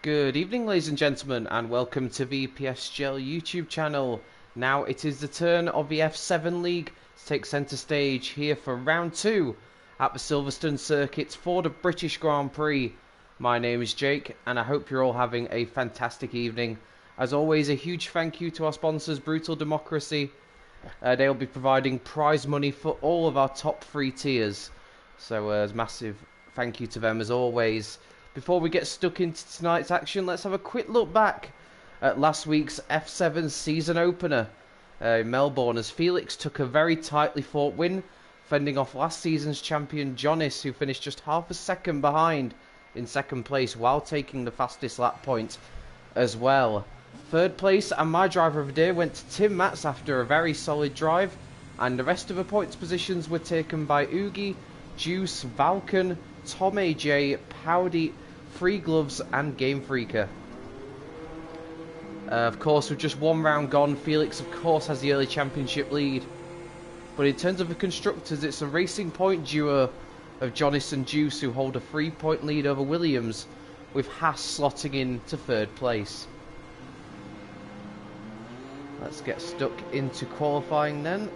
Good evening, ladies and gentlemen, and welcome to the PSGL YouTube channel. Now it is the turn of the F7 League to take centre stage here for round 2 at the Silverstone Circuit for the British Grand Prix. My name is Jake, and I hope you're all having a fantastic evening. As always, a huge thank you to our sponsors, Brutal Democracy. They'll be providing prize money for all of our top 3 tiers. So a massive thank you to them as always. Before we get stuck into tonight's action, let's have a quick look back at last week's F7 season opener in Melbourne, as Felix took a very tightly fought win, fending off last season's champion Jonis, who finished just half a second behind in second place while taking the fastest lap point as well. Third place and my driver of the day went to Tim Matz after a very solid drive, and the rest of the points positions were taken by Oogie, Juice, Valken, Tom AJ, Powdy, Free Gloves and Game Freaker. Of course, with just one round gone, Felix of course has the early championship lead. But in terms of the constructors, it's a Racing Point duo of Jonis and Juice who hold a 3-point lead over Williams, with Haas slotting in to third place. Let's get stuck into qualifying then.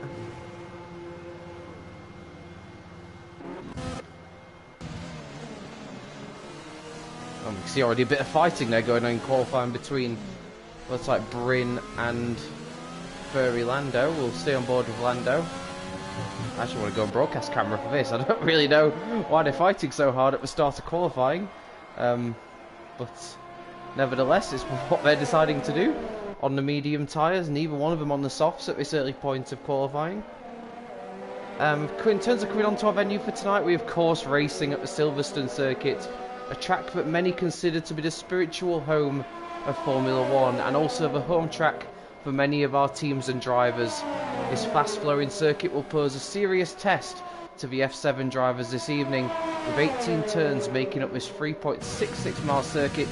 We can see already a bit of fighting there going on in qualifying between, looks like, Bryn and Furry Lando. We'll stay on board with Lando. I actually want to go on broadcast camera for this. I don't really know why they're fighting so hard at the start of qualifying. But nevertheless, it's what they're deciding to do on the medium tyres. Neither one of them on the softs at this early point of qualifying. In terms of coming on to our venue for tonight, we of course racing at the Silverstone Circuit, a track that many consider to be the spiritual home of Formula One, and also the home track for many of our teams and drivers. This fast-flowing circuit will pose a serious test to the F7 drivers this evening, with 18 turns making up this 3.66 mile circuit,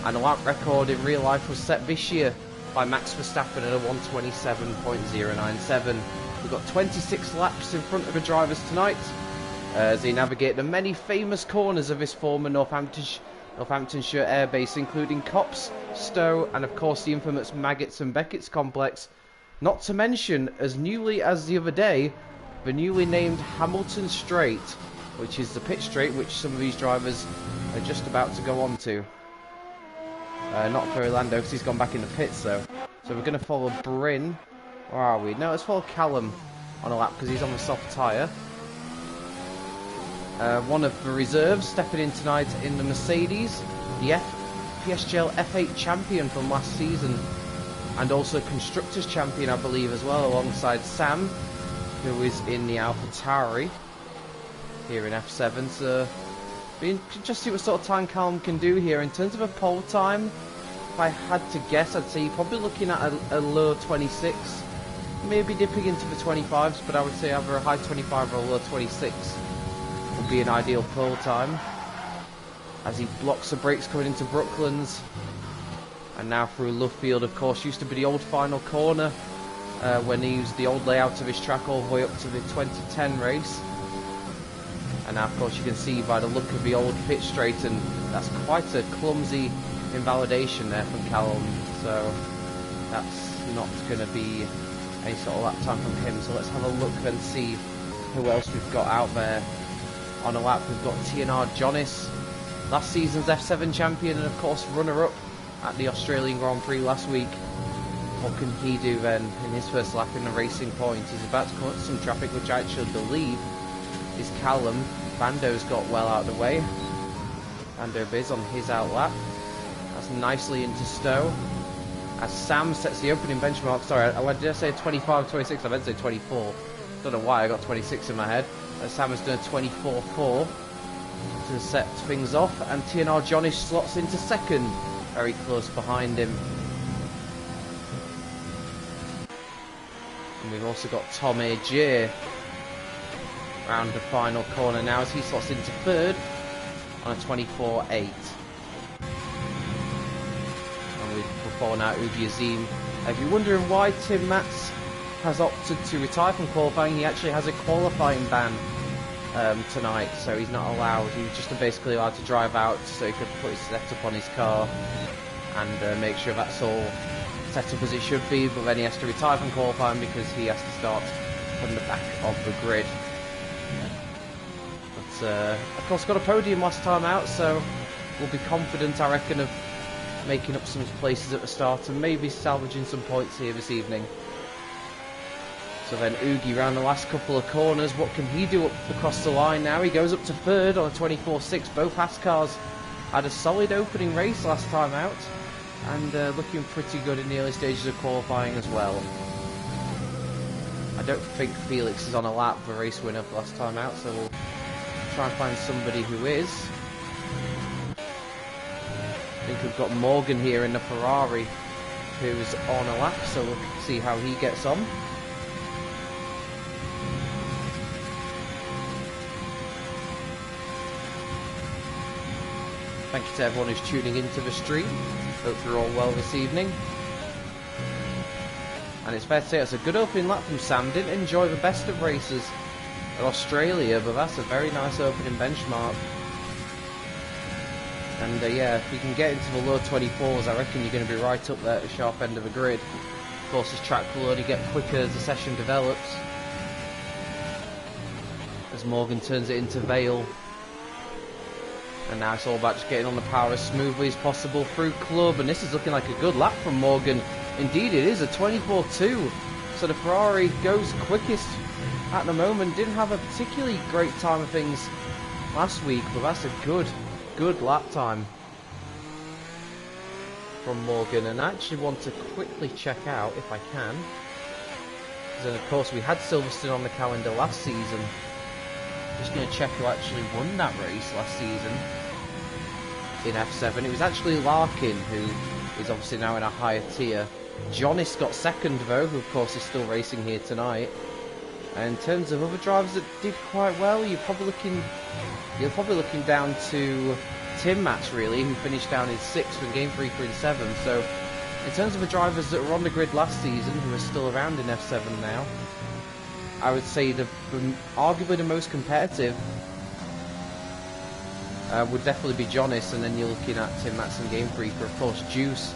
and a lap record in real life was set this year by Max Verstappen at a 127.097. We've got 26 laps in front of the drivers tonight, as they navigate the many famous corners of this former Northamptonshire airbase, including Copse, Stowe, and of course the infamous Maggots and Beckett's complex. Not to mention, as newly as the other day, the newly named Hamilton Straight, which is the pit straight which some of these drivers are just about to go on to. Not for Orlando, because he's gone back in the pits though. So we're going to follow Bryn. Where are we? No, let's follow Callum on a lap because he's on the soft tyre. One of the reserves stepping in tonight in the Mercedes, the PSGL F8 champion from last season, and also Constructors champion, I believe, as well, alongside Sam, who is in the AlphaTauri here in F7. So, just see what sort of time Callum can do here. In terms of a pole time, if I had to guess, I'd say you're probably looking at a low 26, maybe dipping into the 25s, but I would say either a high 25 or a low 26. Would be an ideal pole time, as he blocks the brakes coming into Brooklands, and now through Lovefield. Of course, used to be the old final corner when he used the old layout of his track all the way up to the 2010 race. And now of course you can see by the look of the old pit straight, and that's quite a clumsy invalidation there from Callum, so that's not going to be any sort of lap time from him. So let's have a look and see who else we've got out there. On a lap, we've got TNR Jonis, last season's F7 champion, and of course runner-up at the Australian Grand Prix last week. What can he do then in his first lap in the Racing Point? He's about to come up to some traffic, which I actually believe is Callum. Bando's got well out of the way. Bando Biz on his out lap. That's nicely into Stowe, as Sam sets the opening benchmark. Sorry, did I say 25, 26? I meant to say 24. Don't know why I got 26 in my head. Sam has done a 24.4 to set things off, and TNR Johnny slots into second, very close behind him. And we've also got Tom AJ round the final corner now, as he slots into third on a 24.8. And we've fallen out Ubi Azim. If you're wondering why Tim Matz has opted to retire from qualifying, he actually has a qualifying ban tonight, so he's not allowed. He was just basically allowed to drive out so he could put his setup on his car and make sure that's all set up as it should be, but then he has to retire from qualifying because he has to start from the back of the grid. But of course got a podium last time out, so we'll be confident, I reckon, of making up some places at the start and maybe salvaging some points here this evening. So then Oogie round the last couple of corners. What can he do up across the line now? He goes up to third on a 24.6. Both Haas cars had a solid opening race last time out and looking pretty good in the early stages of qualifying as well. I don't think Felix is on a lap for race winner for last time out, so we'll try and find somebody who is. I think we've got Morgan here in the Ferrari who's on a lap, so we'll see how he gets on. Thank you to everyone who's tuning into the stream. Hope you're all well this evening. And it's fair to say it's a good opening lap from Sam. Didn't enjoy the best of races at Australia, but that's a very nice opening benchmark. And yeah, if you can get into the low 24s, I reckon you're going to be right up there at the sharp end of the grid. Of course, this track will only get quicker as the session develops. As Morgan turns it into Vale. And now it's all about just getting on the power as smoothly as possible through club. And this is looking like a good lap from Morgan. Indeed it is, a 24.2. So the Ferrari goes quickest at the moment. Didn't have a particularly great time of things last week, but that's a good lap time from Morgan. And I actually want to quickly check out, if I can, because of course we had Silverstone on the calendar last season. Just going to check who actually won that race last season in F7. It was actually Larkin, who is obviously now in a higher tier. Jonas got second though, who of course is still racing here tonight. And in terms of other drivers that did quite well, you're probably looking down to Tim Match really, who finished down in 6th and Game Freaker in 7th. So in terms of the drivers that were on the grid last season, who are still around in F7 now, I would say arguably the most competitive would definitely be Jonas, and then you're looking at Tim Matz and Game Freaker. Of course, Juice,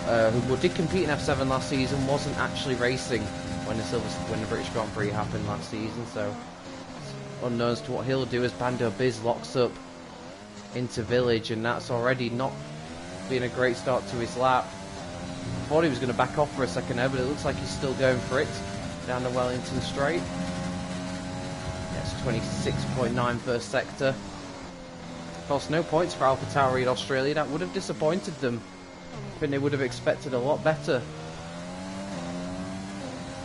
who did compete in F7 last season, wasn't actually racing when the British Grand Prix happened last season, so it's unknown as to what he'll do as Bando Biz locks up into Village, and that's already not been a great start to his lap. I thought he was going to back off for a second there, but it looks like he's still going for it down the Wellington straight. Yes, 26.9 first sector. Of course, no points for AlphaTauri in Australia. That would have disappointed them. I think they would have expected a lot better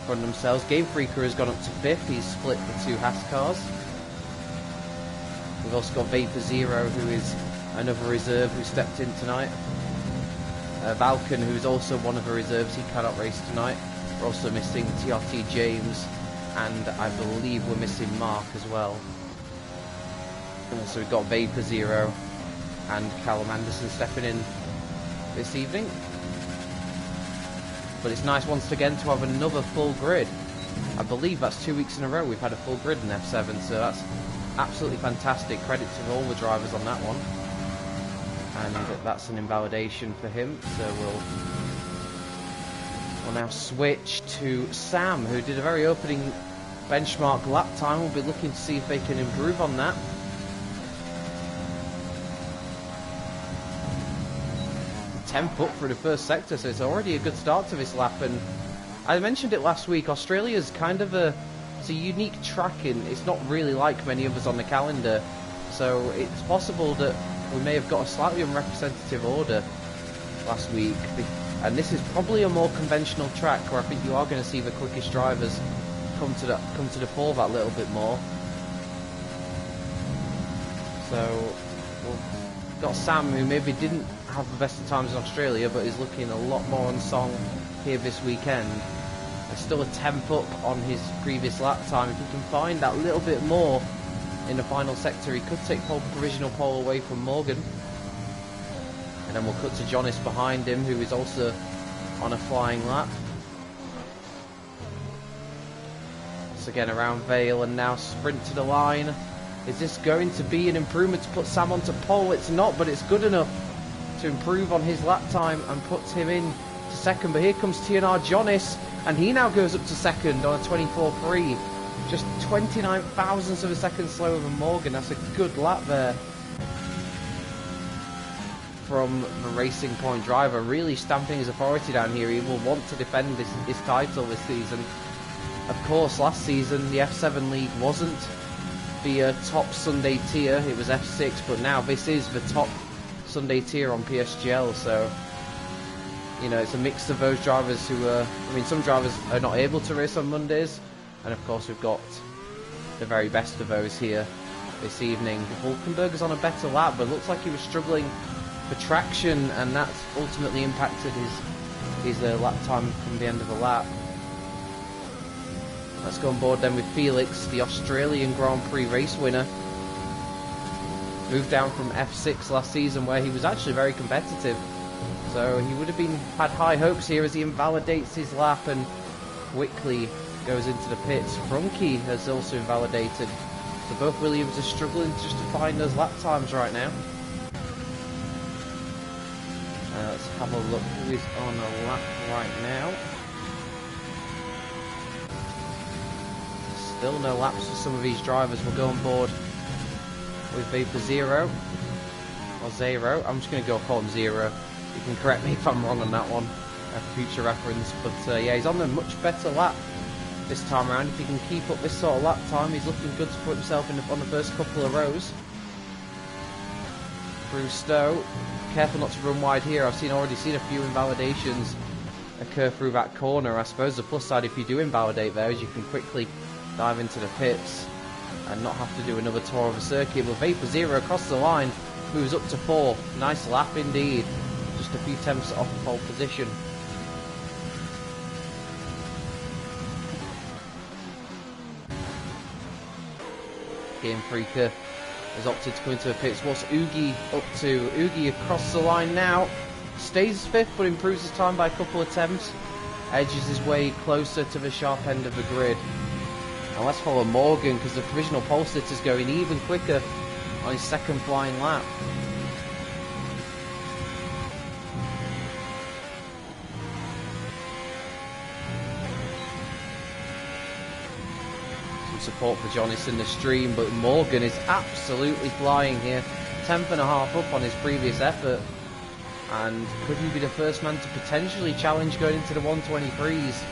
from themselves. Game Freaker has gone up to 5th. He's split the 2 Haas cars. We've also got Vapor Zero, who is another reserve who stepped in tonight. Valken, who's also one of the reserves, he cannot race tonight. We're also missing TRT James, and I believe we're missing Mark as well. And also we've got Vapor Zero and Callum Anderson stepping in this evening. But it's nice once again to have another full grid. I believe that's 2 weeks in a row we've had a full grid in F7, so that's absolutely fantastic. Credit to all the drivers on that one. And that's an invalidation for him, so we'll now switch to Sam, who did a very opening benchmark lap time. We'll be looking to see if they can improve on that. Tenth up through the first sector, so it's already a good start to this lap. And I mentioned it last week, Australia's kind of it's a unique track, and it's not really like many others on the calendar, so it's possible that we may have got a slightly unrepresentative order last week, and this is probably a more conventional track where I think you are going to see the quickest drivers come to the fore that little bit more. So we've got Sam, who maybe didn't have the best of times in Australia, but is looking a lot more on song here this weekend. There's still a 10th up on his previous lap time. If he can find that little bit more in the final sector, he could take provisional pole away from Morgan. And then we'll cut to Jonas behind him, who is also on a flying lap. once again around Vale and now sprint to the line. Is this going to be an improvement to put Sam onto pole? It's not, but it's good enough to improve on his lap time and puts him in to second. But here comes TNR Jonas, and he now goes up to second on a 24.3. Just 29 thousandths of a second slower than Morgan. That's a good lap there from the Racing Point driver, really stamping his authority down here. He will want to defend his title this season. Of course, last season the F7 League wasn't the top Sunday tier, it was F6, but now this is the top Sunday tier on PSGL, so you know, it's a mix of those drivers who I mean, some drivers are not able to race on Mondays, and of course we've got the very best of those here this evening. Hulkenberg is on a better lap, but looks like he was struggling for traction, and that's ultimately impacted his lap time from the end of the lap. Let's go on board then with Felix, the Australian Grand Prix race winner. Moved down from F6 last season, where he was actually very competitive. So he would have had high hopes here as he invalidates his lap and quickly goes into the pits. Frunke has also invalidated. So both Williams are struggling just to find those lap times right now. Let's have a look who is on a lap right now. Still no laps for some of these drivers. We'll go on board with Vapor Zero. Or Zero. I'm just going to call him Zero. You can correct me if I'm wrong on that one. For future reference. But yeah, he's on a much better lap this time around. If he can keep up this sort of lap time, he's looking good to put himself on the first couple of rows. Through Stowe. Careful not to run wide here. I've already seen a few invalidations occur through that corner. I suppose the plus side if you do invalidate there is you can quickly dive into the pits and not have to do another tour of the circuit. But Vapor Zero across the line moves up to 4. Nice lap indeed. Just a few tenths off pole position. Game Freaker has opted to come into the pits. What's Oogie up to? Oogie across the line now. Stays 5th but improves his time by a couple of tenths. Edges his way closer to the sharp end of the grid. And let's follow Morgan because the provisional pole sitter's going even quicker on his second flying lap. Support for Jonas in the stream, but Morgan is absolutely flying here. 10th and a half up on his previous effort, and could he be the first man to potentially challenge going into the 123s?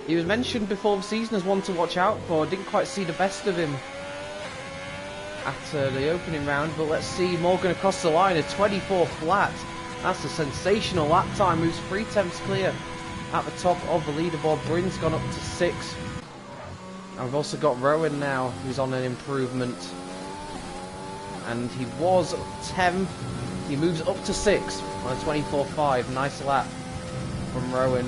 He was mentioned before the season as one to watch out for. Didn't quite see the best of him at the opening round, but let's see. Morgan across the line, a 24 flat. That's a sensational lap time, moves 3 tenths clear at the top of the leaderboard. Bryn's gone up to 6. And we've also got Rowan now, who's on an improvement. And he was 10th. He moves up to 6 on a 24.5. Nice lap from Rowan.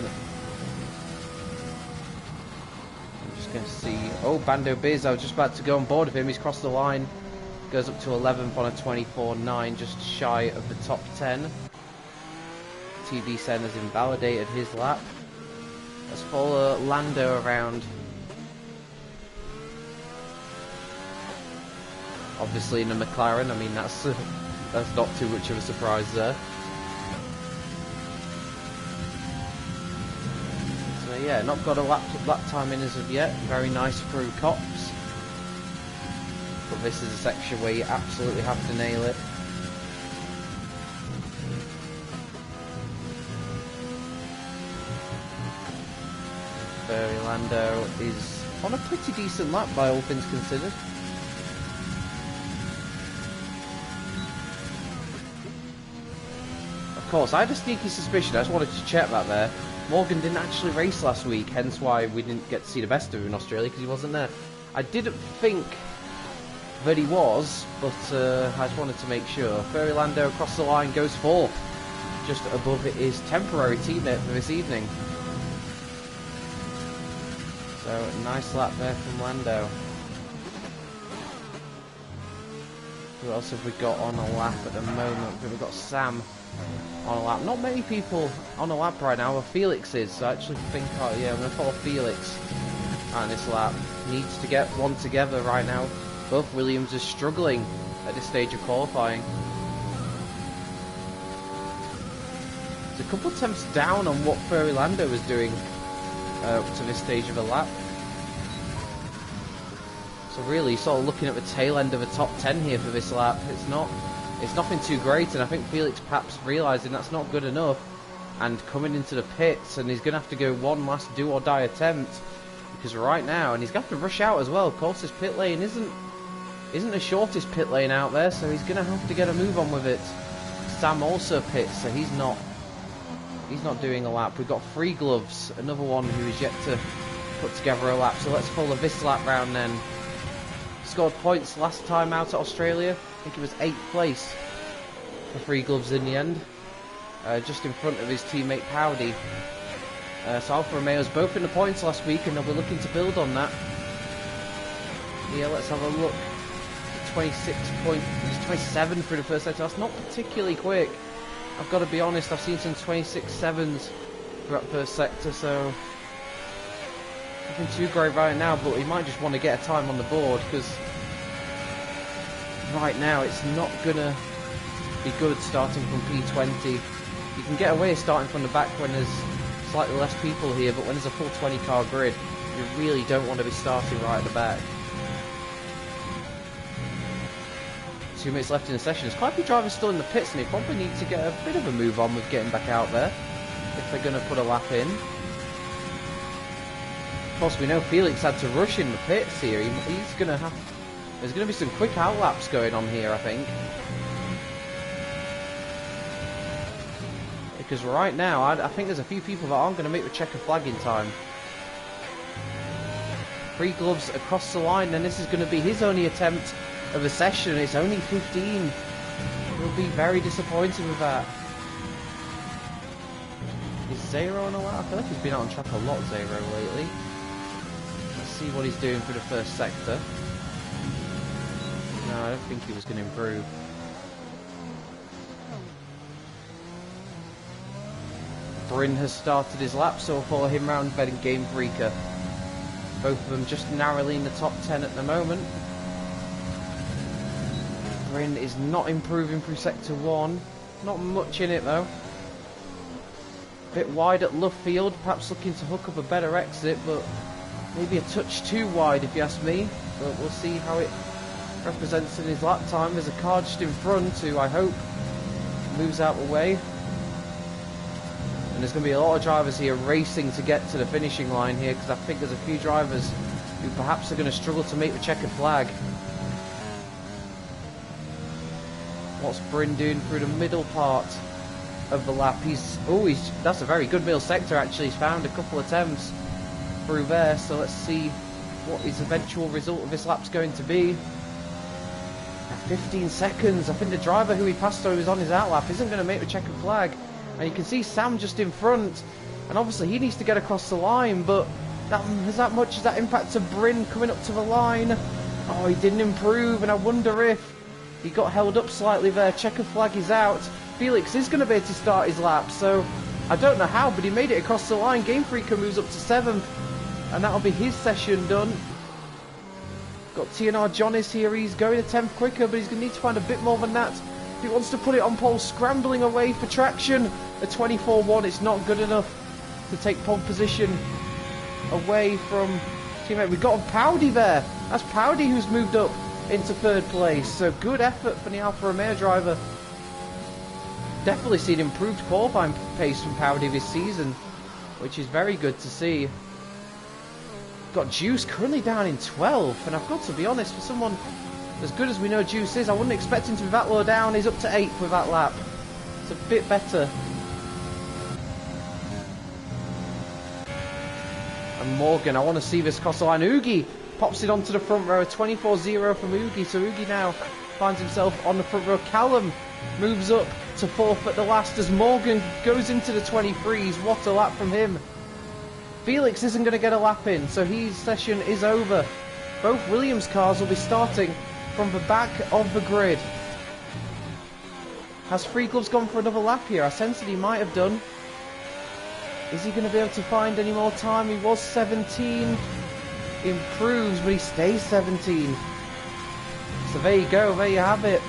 I'm just going to see. Oh, Bando Biz. I was just about to go on board with him. He's crossed the line. Goes up to 11th on a 24.9, just shy of the top 10. TV Sen has invalidated his lap. Let's follow Lando around. Obviously in a McLaren, I mean that's not too much of a surprise there. So yeah, not got a lap time in as of yet. Very nice through Cops. But this is a section where you absolutely have to nail it. Lando is on a pretty decent lap by all things considered. Of course, I had a sneaky suspicion, I just wanted to check that there. Morgan didn't actually race last week, hence why we didn't get to see the best of him in Australia, because he wasn't there. I didn't think that he was, but I just wanted to make sure. Ferry Lando across the line goes 4th, just above his temporary teammate for this evening. So, nice lap there from Lando. Who else have we got on a lap at the moment? We've got Sam on a lap. Not many people on a lap right now, but Felix is. So I actually think, oh yeah, I'm going to follow Felix on this lap. Needs to get one together right now. Both Williams are struggling at this stage of qualifying. It's a couple attempts down on what Ferry Lando was doing to this stage of a lap. So really sort of looking at the tail end of a top 10 here for this lap. It's nothing too great, and I think Felix perhaps realising that's not good enough and coming into the pits, and he's going to have to go one last do or die attempt, because right now, and he's going to have to rush out as well. Of course, this pit lane isn't the shortest pit lane out there, so he's going to have to get a move on with it. Sam also pits, so he's not doing a lap. We've got Free Gloves, another one who is yet to put together a lap. So let's follow this lap round then. Scored points last time out at Australia. I think it was 8th place for Free Gloves in the end. Just in front of his teammate Powdy. So Alfa Romeo's both in the points last week, and they'll be looking to build on that. Yeah, let's have a look. 26 points, 27 through the first sector. That's not particularly quick. I've got to be honest, I've seen some 26.7s throughout first sector, so nothing too great right now, but he might just want to get a time on the board, because right now it's not going to be good starting from P20. You can get away starting from the back when there's slightly less people here, but when there's a full 20 car grid, you really don't want to be starting right at the back. 2 minutes left in the session. There's quite a few drivers still in the pits, and they probably need to get a bit of a move on with getting back out there if they're going to put a lap in. Of course, we know Felix had to rush in the pits here. He's going to have... There's going to be some quick outlaps going on here, I think. Because right now, I think there's a few people that aren't going to make the checker flag in time. Free Gloves across the line, and this is going to be his only attempt of the session. It's only 15. He'll be very disappointed with that. Is Zero on a lap? I feel like he's been out on track a lot, Zero, lately. Let's see what he's doing for the first sector. No, I don't think he was going to improve. Bryn has started his lap, so we'll follow him round Ben and Game Freaker. Both of them just narrowly in the top 10 at the moment. Bryn is not improving through sector 1. Not much in it though. A bit wide at Love Field, perhaps looking to hook up a better exit, but maybe a touch too wide if you ask me. But we'll see how it represents in his lap time. There's a car just in front who I hope moves out the way. And there's going to be a lot of drivers here racing to get to the finishing line here, because I think there's a few drivers who perhaps are going to struggle to make the checkered flag. What's Bryn doing through the middle part of the lap? That's a very good middle sector actually. He's found a couple attempts through there, so let's see what his eventual result of this lap's going to be. 15 seconds. I think the driver who he passed over was on his outlap isn't going to make the checkered flag. And you can see Sam just in front, and obviously he needs to get across the line, but has that impacted Bryn coming up to the line? Oh, he didn't improve, and I wonder if he got held up slightly there. Checkered flag is out. Felix is going to be able to start his lap, so I don't know how, but he made it across the line. Game Freaker moves up to 7th, and that'll be his session done. Got TNR Johnnis here. He's going a 10th quicker, but he's going to need to find a bit more than that. If he wants to put it on pole, scrambling away for traction. A 24.1, it's not good enough to take pole position away from teammate. We've got Powdy there. That's Powdy who's moved up into 3rd place. So good effort from the Alfa Romeo driver. Definitely seen improved qualifying pace from Powdy this season, which is very good to see. Got Juice currently down in 12th, and I've got to be honest, for someone as good as we know Juice is, I wouldn't expect him to be that low down. He's up to 8th with that lap. It's a bit better. And Morgan, I want to see this cross the line. Oogie pops it onto the front row. 24.0 from Oogie. So Oogie now finds himself on the front row. Callum moves up to 4th at the last as Morgan goes into the 23s. What a lap from him. Felix isn't going to get a lap in, so his session is over. Both Williams cars will be starting from the back of the grid. Has Free Gloves gone for another lap here? I sense that he might have done. Is he going to be able to find any more time? He was 17. Improves, but he stays 17. So there you go, there you have it.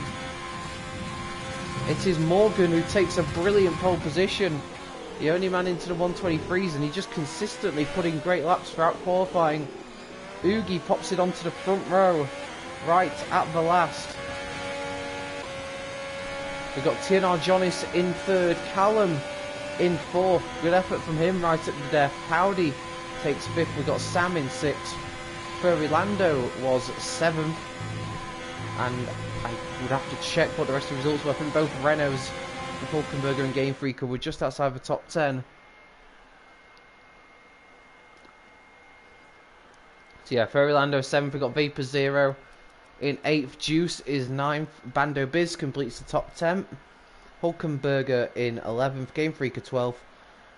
It is Morgan who takes a brilliant pole position. The only man into the 123s, and he just consistently put in great laps throughout qualifying. Oogie pops it onto the front row, right at the last. We've got TNR Jonas in third, Callum in fourth. Good effort from him right at the death. Howdy takes fifth. We've got Sam in sixth. Furlando was seventh. And I would have to check what the rest of the results were. I think both Renaults, Hulkenberger and Game Freaker, were just outside the top 10. So yeah, Furlando 7th. We've got Vapor Zero in 8th. Juice is 9th. Bando Biz completes the top 10. Hulkenberger in 11th. Game Freaker 12th.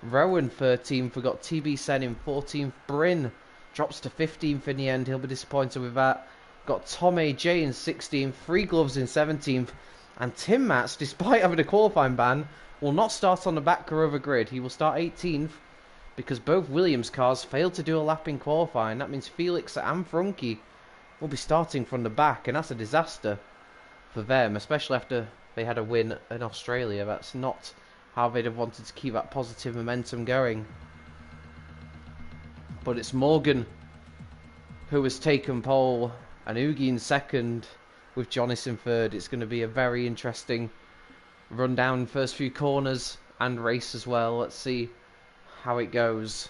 Rowan 13th. We've got TB Sen in 14th. Bryn drops to 15th in the end. He'll be disappointed with that. Got Tom AJ in 16th, Free Gloves in 17th, and Tim Mats, despite having a qualifying ban, will not start on the back or over grid. He will start 18th because both Williams cars failed to do a lap in qualifying. That means Felix and Frunke will be starting from the back, and that's a disaster for them, especially after they had a win in Australia. That's not how they'd have wanted to keep that positive momentum going. But it's Morgan who has taken pole, and Oogie in second with Jonas in third. It's going to be a very interesting run down first few corners and race as well. Let's see how it goes.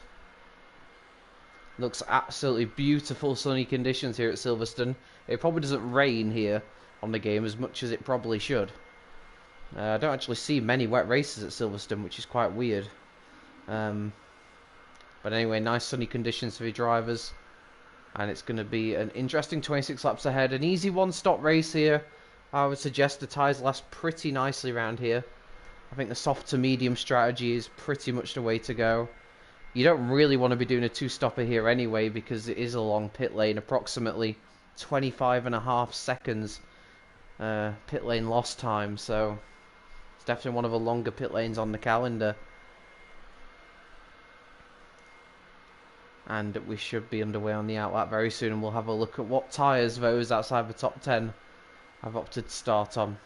Looks absolutely beautiful sunny conditions here at Silverstone. It probably doesn't rain here on the game as much as it probably should. I don't actually see many wet races at Silverstone, which is quite weird. But anyway, nice sunny conditions for the drivers. And it's going to be an interesting 26 laps ahead. An easy one-stop race here. I would suggest the tyres last pretty nicely around here. I think the soft to medium strategy is pretty much the way to go. You don't really want to be doing a two-stopper here anyway, because it is a long pit lane. Approximately 25.5 seconds pit lane lost time. So it's definitely one of the longer pit lanes on the calendar. And we should be underway on the outlap very soon, and we'll have a look at what tyres those outside the top 10 have opted to start on.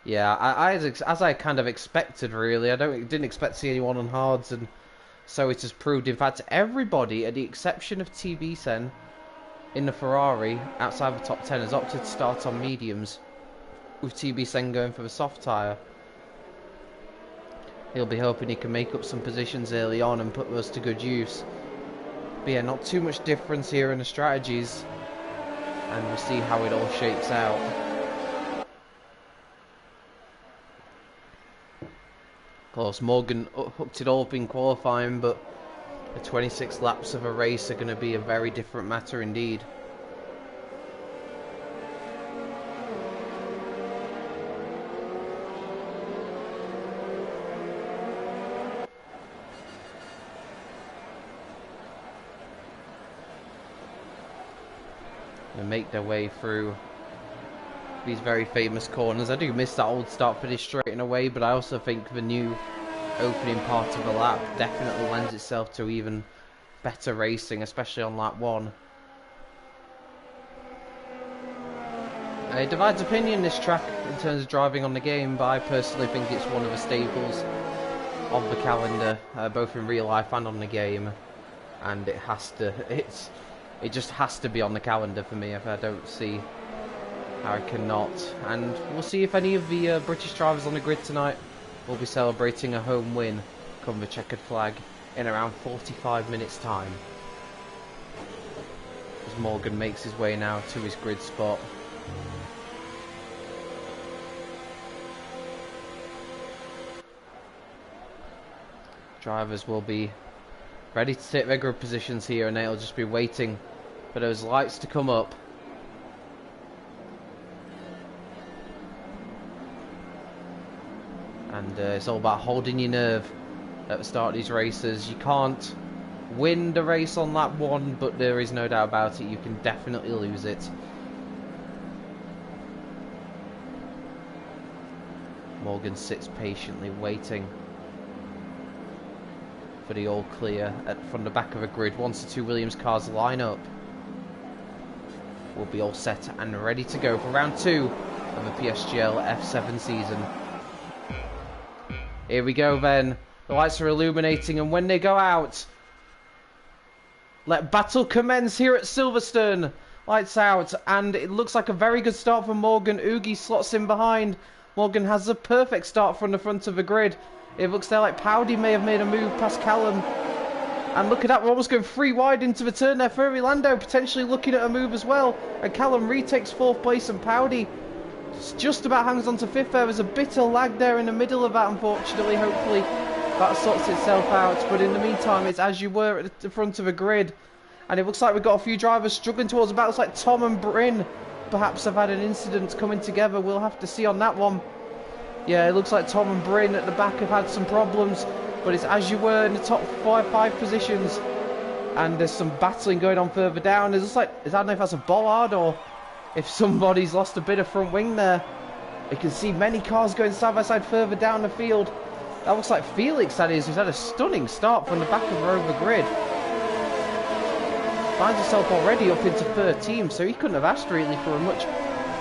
Yeah, as I kind of expected, really. I didn't expect to see anyone on hards, and so it has proved. In fact, everybody, at the exception of TB Sen in the Ferrari outside the top 10, has opted to start on mediums, with TB Sen going for the soft tyre. He'll be hoping he can make up some positions early on and put those to good use. But yeah, not too much difference here in the strategies, and we'll see how it all shapes out. Of course, Morgan hooked it all up in qualifying, but the 26 laps of a race are going to be a very different matter indeed. And make their way through these very famous corners. I do miss that old start finish straight in a way, but I also think the new opening part of the lap definitely lends itself to even better racing, especially on lap 1. It divides opinion, this track, in terms of driving on the game, but I personally think it's one of the staples of the calendar, both in real life and on the game, and it just has to be on the calendar for me. If I don't see how I cannot. And we'll see if any of the British drivers on the grid tonight will be celebrating a home win come the checkered flag in around 45 minutes time, as Morgan makes his way now to his grid spot. Drivers will be ready to take their grid positions here, and they'll just be waiting for those lights to come up. And it's all about holding your nerve at the start of these races. You can't win the race on lap 1, but there is no doubt about it, you can definitely lose it. Morgan sits patiently waiting for the all clear from the back of a grid. Once the two Williams cars line up, we'll be all set and ready to go for round 2 of the PSGL F7 season. Here we go then. The lights are illuminating, and when they go out, let battle commence here at Silverstone. Lights out, and it looks like a very good start for Morgan. Oogie slots in behind. Morgan has a perfect start from the front of the grid. It looks there like Powdy may have made a move past Callum. And look at that, we're almost going 3 wide into the turn there. Ferry Lando potentially looking at a move as well. And Callum retakes 4th place, and Powdy just about hangs on to 5th there. There's a bit of lag there in the middle of that, unfortunately. Hopefully that sorts itself out. But in the meantime, it's as you were at the front of a grid. And it looks like we've got a few drivers struggling towards the back. Looks like Tom and Bryn perhaps have had an incident coming together. We'll have to see on that one. Yeah, it looks like Tom and Bryn at the back have had some problems. But it's as you were in the top 5 positions. And there's some battling going on further down. It looks like, I don't know if that's a bollard or if somebody's lost a bit of front wing there. You can see many cars going side by side further down the field. That looks like Felix, that is, who's had a stunning start from the back of her over grid. Finds himself already up into 13th, so he couldn't have asked really for a much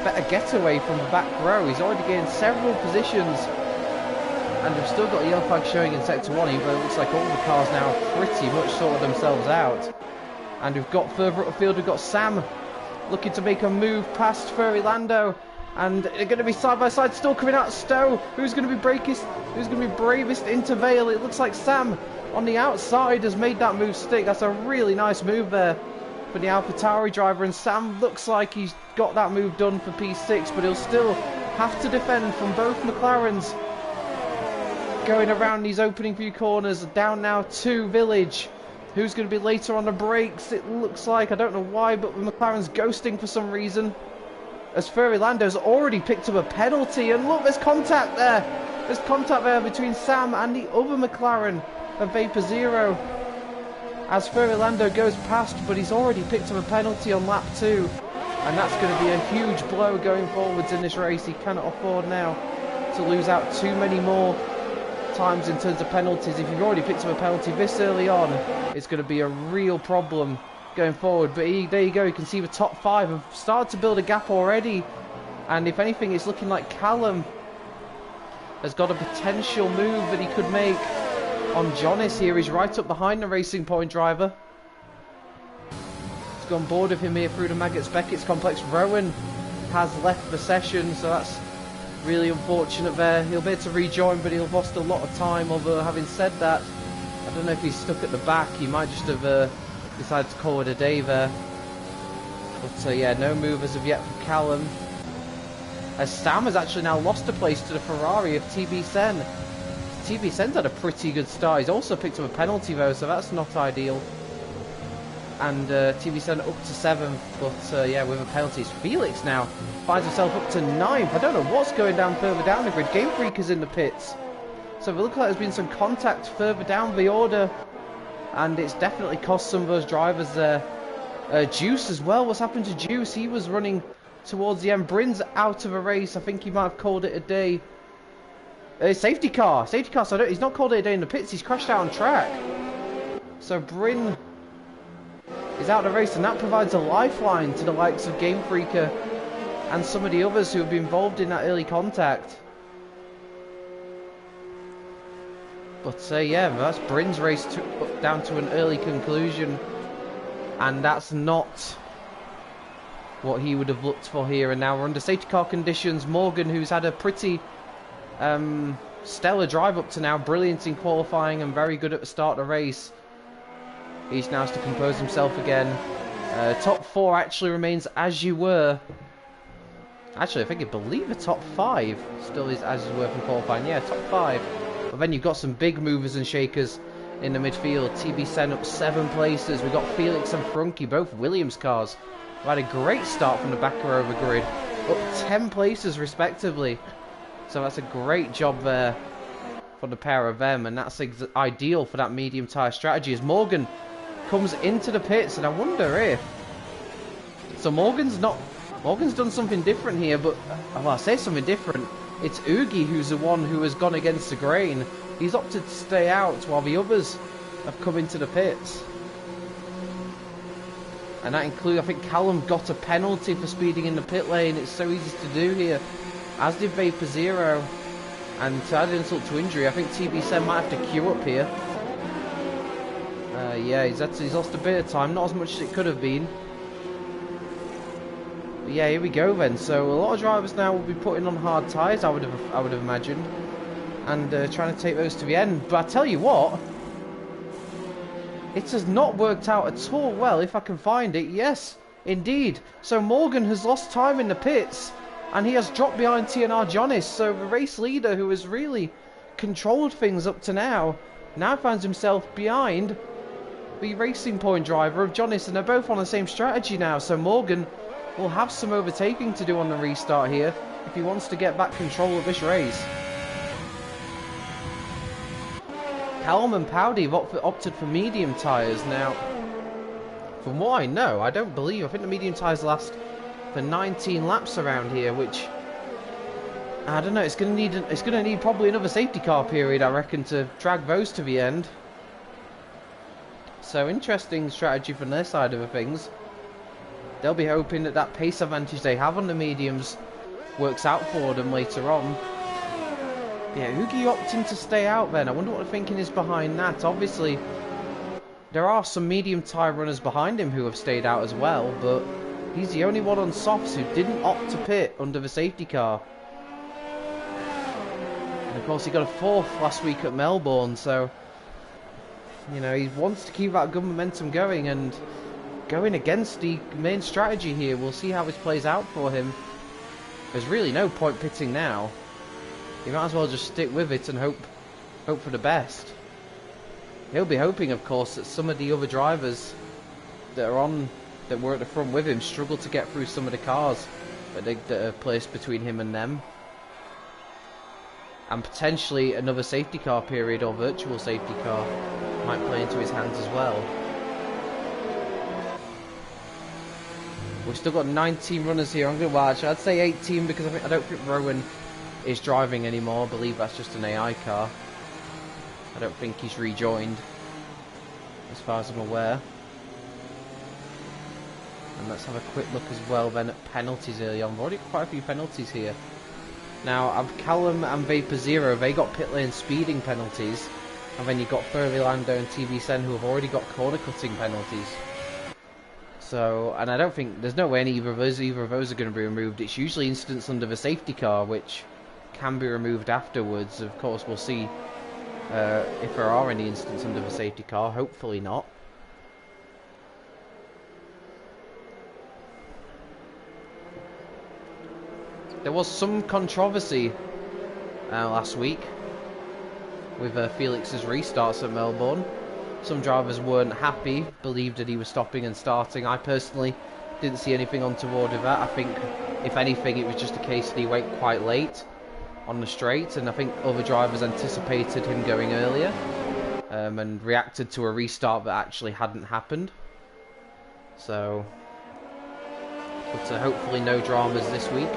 better getaway from the back row. He's already gained several positions, and we've still got the yellow flag showing in sector 1, even though it looks like all the cars now pretty much sorted themselves out. And we've got further up the field, we've got Sam looking to make a move past Ferry Lando. And they're going to be side by side, still coming out Stowe. Who's going to be who's going to be bravest into Vale? It looks like Sam on the outside has made that move stick. That's a really nice move there for the AlphaTauri driver. And Sam looks like he's got that move done for P6, but he'll still have to defend from both McLarens. Going around these opening few corners, down now to Village. Who's going to be later on the brakes? It looks like, I don't know why, but McLaren's ghosting for some reason. As Ferry Lando's already picked up a penalty, and look, there's contact there. There's contact there between Sam and the other McLaren of Vapor Zero. As Ferry Lando goes past, but he's already picked up a penalty on lap 2. And that's going to be a huge blow going forwards in this race. He cannot afford now to lose out too many more times in terms of penalties. If you've already picked up a penalty this early on, it's going to be a real problem going forward. But there you go, you can see the top 5 have started to build a gap already, and if anything it's looking like Callum has got a potential move that he could make on Jonas here. He's right up behind the Racing Point driver. He's gone board of him here through the Maggots Beckett's complex. Rowan has left the session, so that's really unfortunate there. He'll be able to rejoin, but he'll have lost a lot of time. Although having said that, I don't know if he's stuck at the back. He might just have decided to call it a day there. But yeah, no move as of yet from Callum. As Sam has actually now lost a place to the Ferrari of TB Sen. TB Sen's had a pretty good start. He's also picked up a penalty though, so that's not ideal. And TB Sen up to 7th, but yeah, with a penalties. Felix now finds himself up to 9th. I don't know what's going down further down the grid. Game Freak is in the pits. So it looks like there's been some contact further down the order, and it's definitely cost some of those drivers there. Juice as well. What's happened to Juice? He was running towards the end. Bryn's out of a race. I think he might have called it a day. Safety car. Safety car. So he's not called it a day in the pits. He's crashed out on track. So Bryn is out of the race, and that provides a lifeline to the likes of Game Freaker and some of the others who have been involved in that early contact. But yeah, that's Bryn's race down to an early conclusion, and that's not what he would have looked for here. And now we're under safety car conditions. Morgan, who's had a pretty stellar drive up to now, brilliant in qualifying and very good at the start of the race, he's now has to compose himself again. Top 4 actually remains as you were. Actually, I believe the top 5 still is as you were from qualifying. Yeah, top 5. But then you've got some big movers and shakers in the midfield. TB Sen up 7 places. We've got Felix and Frunky, both Williams cars, who had a great start from the back row of the grid, up 10 places respectively. So that's a great job there for the pair of them, and that's ideal for that medium tyre strategy. As Morgan comes into the pits, and I wonder if... So Morgan's done something different here, but... Well, I say something different. It's Oogie who's the one who has gone against the grain. He's opted to stay out while the others have come into the pits. And that includes, I think Callum got a penalty for speeding in the pit lane. It's so easy to do here. As did Vapor Zero. And to add insult to injury, I think TB Sen might have to queue up here. Yeah, he's lost a bit of time. Not as much as it could have been. But yeah, here we go then. So a lot of drivers now will be putting on hard tyres, I would have imagined. And trying to take those to the end. But I tell you what, it has not worked out at all well, if I can find it. Yes, indeed. So Morgan has lost time in the pits, and he has dropped behind TNR Jonis. So the race leader, who has really controlled things up to now finds himself behind the Racing Point driver of Jonis, and they're both on the same strategy now. So Morgan will have some overtaking to do on the restart here if he wants to get back control of this race. Callum and Powdy have opted for medium tyres. Now, from what I know, I think the medium tyres last for 19 laps around here, which I don't know. It's going to need probably another safety car period, I reckon, to drag those to the end. So interesting strategy from their side of the things. They'll be hoping that that pace advantage they have on the mediums works out for them later on. Yeah, Oogie opting to stay out then. I wonder what the thinking is behind that. Obviously, there are some medium tyre runners behind him who have stayed out as well, but he's the only one on softs who didn't opt to pit under the safety car. And of course, he got a 4th last week at Melbourne, so you know, he wants to keep that good momentum going, and going against the main strategy here. We'll see how this plays out for him. There's really no point pitting now. You might as well just stick with it and hope for the best. He'll be hoping, of course, that some of the other drivers that were at the front with him struggle to get through some of the cars that are placed between him and them. And potentially another safety car period or virtual safety car might play into his hands as well. We've still got 19 runners here. I'm going to watch. I'd say 18 because I don't think Rowan is driving anymore. I believe that's just an AI car. I don't think he's rejoined, as far as I'm aware. And let's have a quick look as well then at penalties early on. We've already got quite a few penalties here. Now, Callum and Vapor Zero, they got pit lane speeding penalties. And then you've got Furley-Lando and TV Sen who have already got corner cutting penalties. So, and I don't think, there's no way either of those are going to be removed. It's usually incidents under the safety car, which can be removed afterwards. Of course, we'll see if there are any incidents under the safety car. Hopefully not. There was some controversy last week with Felix's restarts at Melbourne. Some drivers weren't happy, believed that he was stopping and starting. I personally didn't see anything untoward with that. I think, if anything, it was just a case that he went quite late on the straight, and I think other drivers anticipated him going earlier and reacted to a restart that actually hadn't happened. So, but hopefully no dramas this week.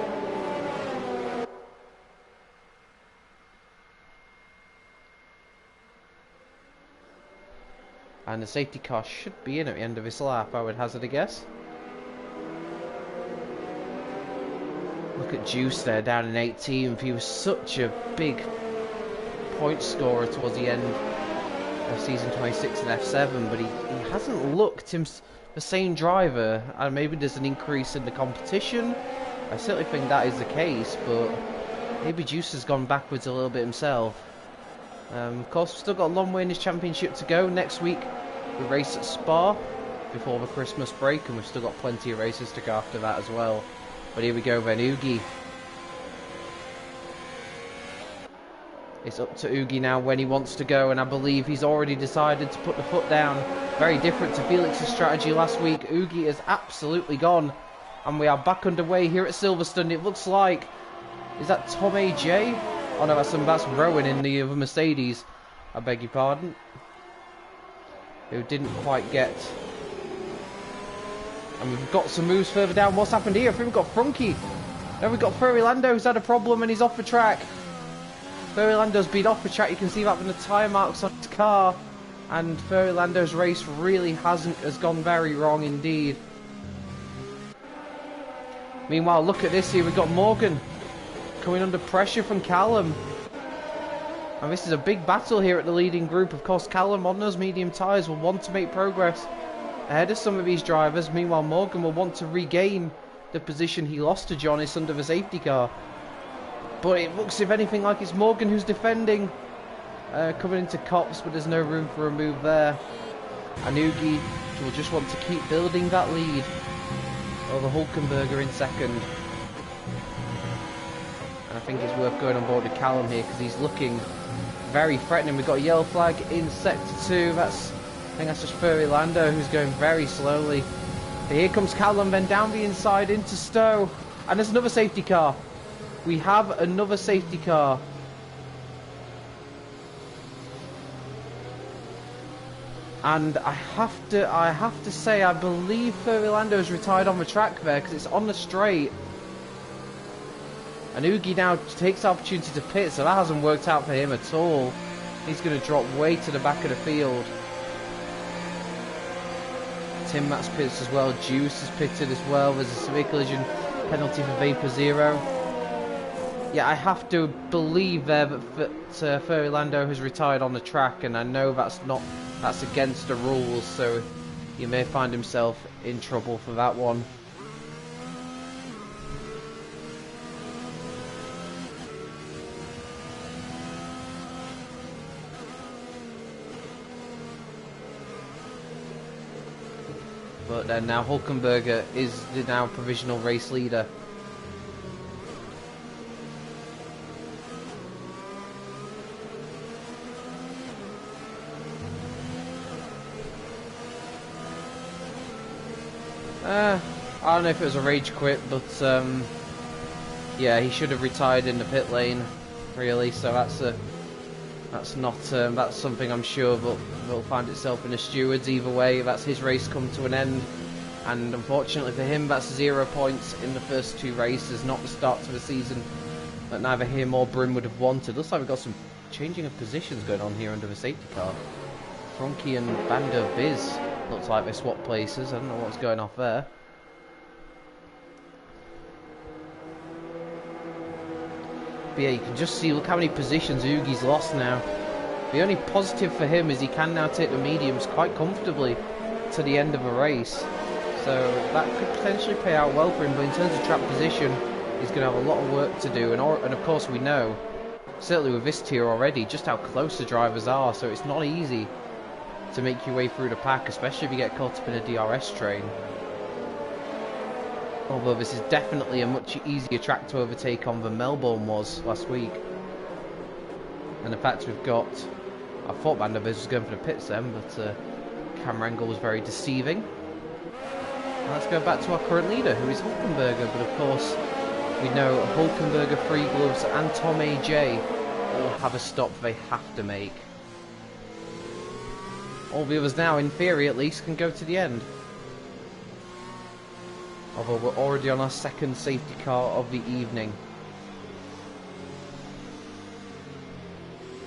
And the safety car should be in at the end of this lap, I would hazard a guess. Look at Juice there, down in 18th. He was such a big point scorer towards the end of season 26 in F7, but he hasn't looked the same driver. And maybe there's an increase in the competition. I certainly think that is the case, but maybe Juice has gone backwards a little bit himself. Of course, we've still got a long way in this championship to go. Next week, we race at Spa before the Christmas break, and we've still got plenty of races to go after that as well. But here we go then, Oogie. It's up to Oogie now when he wants to go, and I believe he's already decided to put the foot down. Very different to Felix's strategy last week. Oogie is absolutely gone, and we are back underway here at Silverstone. It looks like, is that Tom AJ? Oh no, that's Rowan in the other Mercedes. I beg your pardon. who didn't quite get. And we've got some moves further down. What's happened here? I think we've got Frunky. Then we've got Furry who's had a problem and he's off the track. Furry has been off the track. You can see that from the tyre marks on his car. And Furry race really has gone very wrong indeed. Meanwhile, look at this here. We've got Morgan coming under pressure from Callum. And this is a big battle here at the leading group. Of course, Callum on those medium tyres will want to make progress ahead of some of these drivers. Meanwhile, Morgan will want to regain the position he lost to Jonas under the safety car. But it looks, if anything, like it's Morgan who's defending. Coming into Cops, but there's no room for a move there. And Ugi will just want to keep building that lead over Hulkenberger in second. And I think it's worth going on board with Callum here because he's looking very threatening. We've got a yellow flag in sector 2. I think that's just Furry who's going very slowly. But here comes Callum, then down the inside into Stowe. And there's another safety car. We have another safety car. And I have to say, I believe Furry has retired on the track there because it's on the straight. And Ugi now takes the opportunity to pit, so that hasn't worked out for him at all. He's going to drop way to the back of the field. Tim Matt's pits as well. Juice is pitted as well. There's a severe collision penalty for Vapor Zero. Yeah, I have to believe there that Furry has retired on the track, and I know that's against the rules, so he may find himself in trouble for that one. But then now Hulkenberger is the now provisional race leader. I don't know if it was a rage quit, but yeah, he should have retired in the pit lane, really. So that's something I'm sure will find itself in the stewards either way. That's his race come to an end, and unfortunately for him, that's 0 points in the first 2 races. Not the start to the season that neither him or Brim would have wanted. Looks like we've got some changing of positions going on here under the safety car. Frankie and Bando Biz looks like they swapped places. I don't know what's going off there. But yeah, you can just see, look how many positions Ugi's lost now. The only positive for him is he can now take the mediums quite comfortably to the end of a race. So that could potentially pay out well for him, but in terms of track position, he's going to have a lot of work to do. And of course we know, certainly with this tier already, just how close the drivers are, so it's not easy to make your way through the pack, especially if you get caught up in a DRS train. Although this is definitely a much easier track to overtake on than Melbourne was last week. And the fact we've got... I thought Bandabiz was going for the pits then, but camera angle was very deceiving. And let's go back to our current leader, who is Hulkenberger. But of course, we know Hulkenberger, Free Gloves and Tom AJ all have a stop they have to make. All the others now, in theory at least, can go to the end. Although we're already on our second safety car of the evening.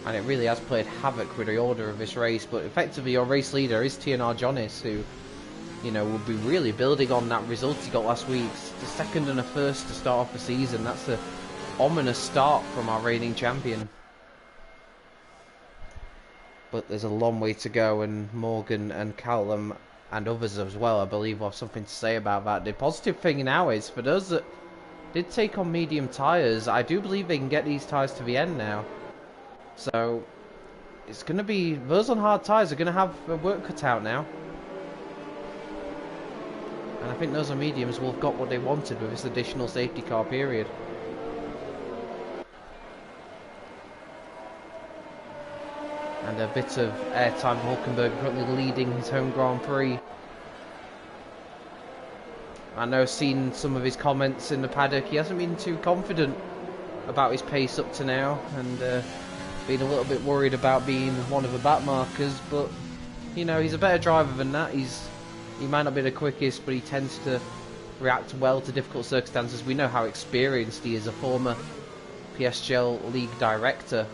And it really has played havoc with the order of this race, but effectively your race leader is TNR Jonas, who, you know, will be really building on that result he got last week. The second and a first to start off the season. That's an ominous start from our reigning champion. But there's a long way to go, and Morgan and Callum and others as well, I believe, will have something to say about that. The positive thing now is, for those that did take on medium tyres, I do believe they can get these tyres to the end now. So, it's going to be, those on hard tyres are going to have a work cut out now. And I think those on mediums will have got what they wanted with this additional safety car period. And a bit of airtime for Hulkenberg, currently leading his home Grand Prix. I know, seen some of his comments in the paddock, he hasn't been too confident about his pace up to now, and been a little bit worried about being one of the back markers, but You know, he's a better driver than that. He might not be the quickest, but he tends to react well to difficult circumstances. We know how experienced he is, a former PSGL league director,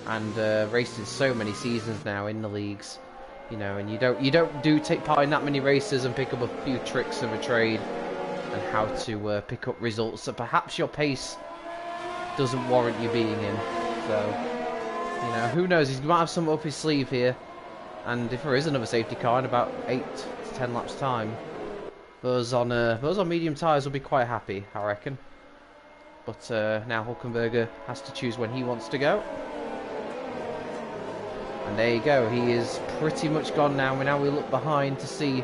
and raced in so many seasons now in the leagues. You know, and you don't take part in that many races and pick up a few tricks of a trade and how to pick up results that perhaps your pace doesn't warrant you being in. So, you know, who knows? He might have something up his sleeve here. And if there is another safety car in about 8 to 10 laps time, those on medium tyres will be quite happy, I reckon. But now Hulkenberger has to choose when he wants to go. And there you go, he is pretty much gone now. Now we look behind to see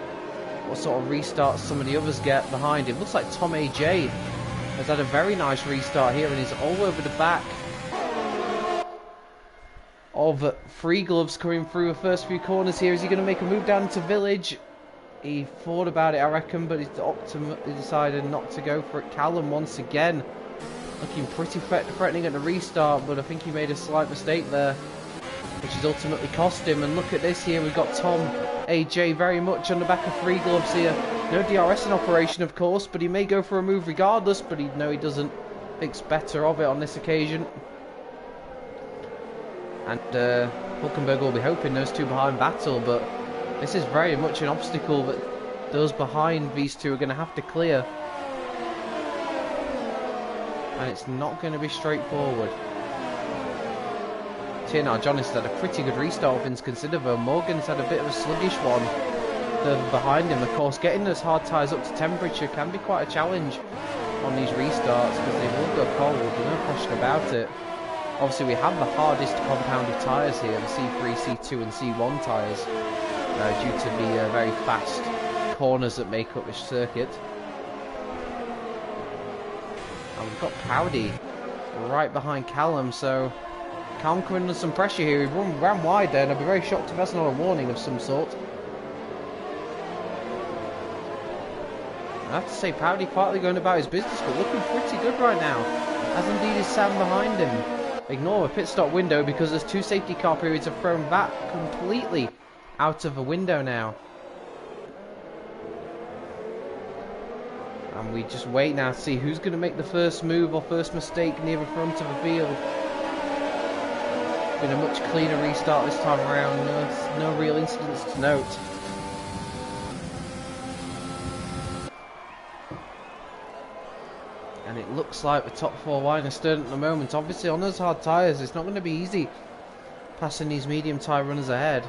what sort of restarts some of the others get behind him. Looks like Tom AJ has had a very nice restart here and is all over the back of Free Gloves coming through the first few corners here. Is he going to make a move down into Village? He thought about it, I reckon, but he decided not to go for it. Callum once again looking pretty threatening at the restart, but I think he made a slight mistake there, which has ultimately cost him. And look at this here, we've got Tom AJ very much on the back of Free Gloves here. No DRS in operation, of course, but he may go for a move regardless, but he doesn't. Thinks better of it on this occasion. And Hulkenberg will be hoping those two behind battle, but this is very much an obstacle that those behind these two are going to have to clear. And it's not going to be straightforward. TNR Jonas has had a pretty good restart, all things considered, though Morgan's had a bit of a sluggish one. Behind him, of course, getting those hard tyres up to temperature can be quite a challenge on these restarts because they will go cold, no question about it. Obviously, we have the hardest compounded tyres here, the C3, C2 and C1 tyres, due to the very fast corners that make up this circuit. And we've got Powdy right behind Callum, so Callum coming under some pressure here. He ran wide there, and I'd be very shocked if that's not a warning of some sort. I have to say, Powdy quietly going about his business, but looking pretty good right now, as indeed is Sam behind him. Ignore the pit stop window because those two safety car periods have thrown that completely out of the window now. And we just wait now to see who's going to make the first move or first mistake near the front of the field. Been a much cleaner restart this time around, no real incidents to note. And it looks like the top four wide and stern at the moment. Obviously on those hard tyres it's not going to be easy passing these medium tyre runners ahead.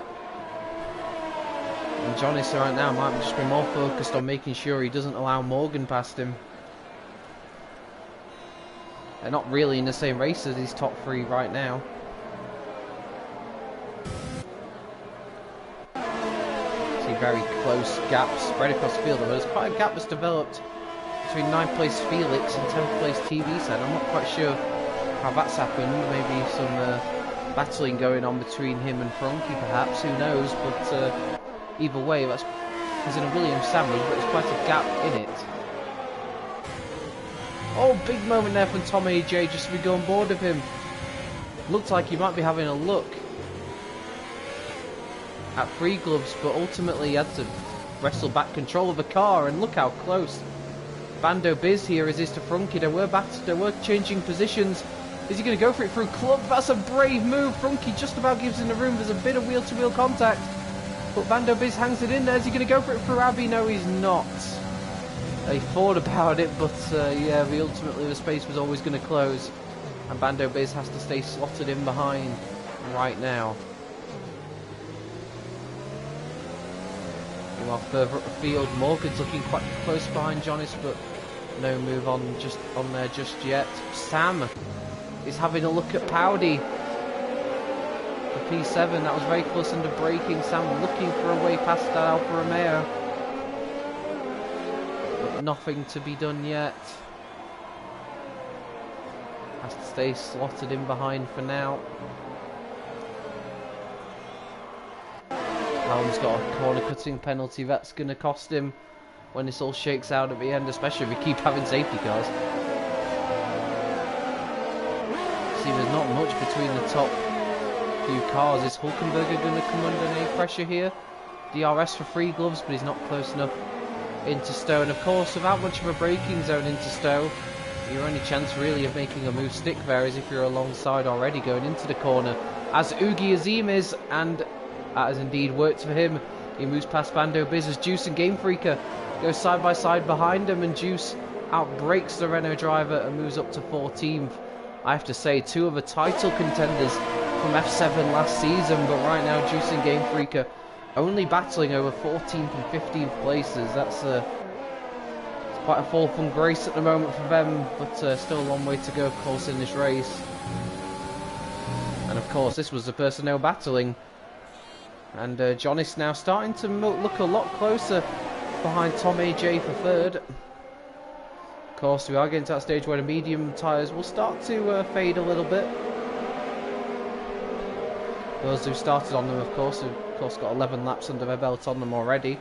And Jonas right now might just be more focused on making sure he doesn't allow Morgan past him. They're not really in the same race as these top three right now. See very close gaps spread across the field, but there's quite a gap that's developed between 9th place Felix and 10th place TV Sen. I'm not quite sure how that's happened. Maybe some battling going on between him and Frankie, perhaps. Who knows? But either way, that's in a Williams sandwich, but there's quite a gap in it. Oh, big moment there from Tom AJ just to be going board of him. Looks like he might be having a look at Free Gloves, but ultimately he had to wrestle back control of the car, and look how close Bando Biz here is to Frankie. They were changing positions. Is he going to go for it through Club? That's a brave move. Frankie just about gives him the room. There's a bit of wheel-to-wheel contact, but Bando Biz hangs it in there. Is he going to go for it through Abbey? No, he's not. He thought about it, but yeah, ultimately the space was always going to close, and Bando Biz has to stay slotted in behind right now. While further up the field, Morgan's looking quite close behind Jonas, but no move on there just yet. Sam is having a look at Powdy. The P7, that was very close under braking. Sam looking for a way past that Alfa Romeo, but nothing to be done yet. Has to stay slotted in behind for now. Callum's got a corner cutting penalty. That's going to cost him when this all shakes out at the end, especially if we keep having safety cars. See, there's not much between the top few cars. Is Hulkenberger going to come under any pressure here? DRS for free gloves, but he's not close enough into Stowe. And of course, without much of a braking zone into Stowe, your only chance really of making a move stick there is if you're alongside already going into the corner, as Ugi Azim is, and that has indeed worked for him. He moves past Bando Biz as Juice and Game Freaker go side by side behind him, and Juice outbreaks the Renault driver and moves up to 14th. I have to say, two of the title contenders from F7 last season, but right now Juice and Game Freaker only battling over 14th and 15th places. That's it's quite a fall from grace at the moment for them, but still a long way to go, of course, in this race. And of course, this was the person they were battling. And John is now starting to look a lot closer behind Tom AJ for third. Of course, we are getting to that stage where the medium tyres will start to fade a little bit. Those who started on them, of course, have got 11 laps under their belt on them already.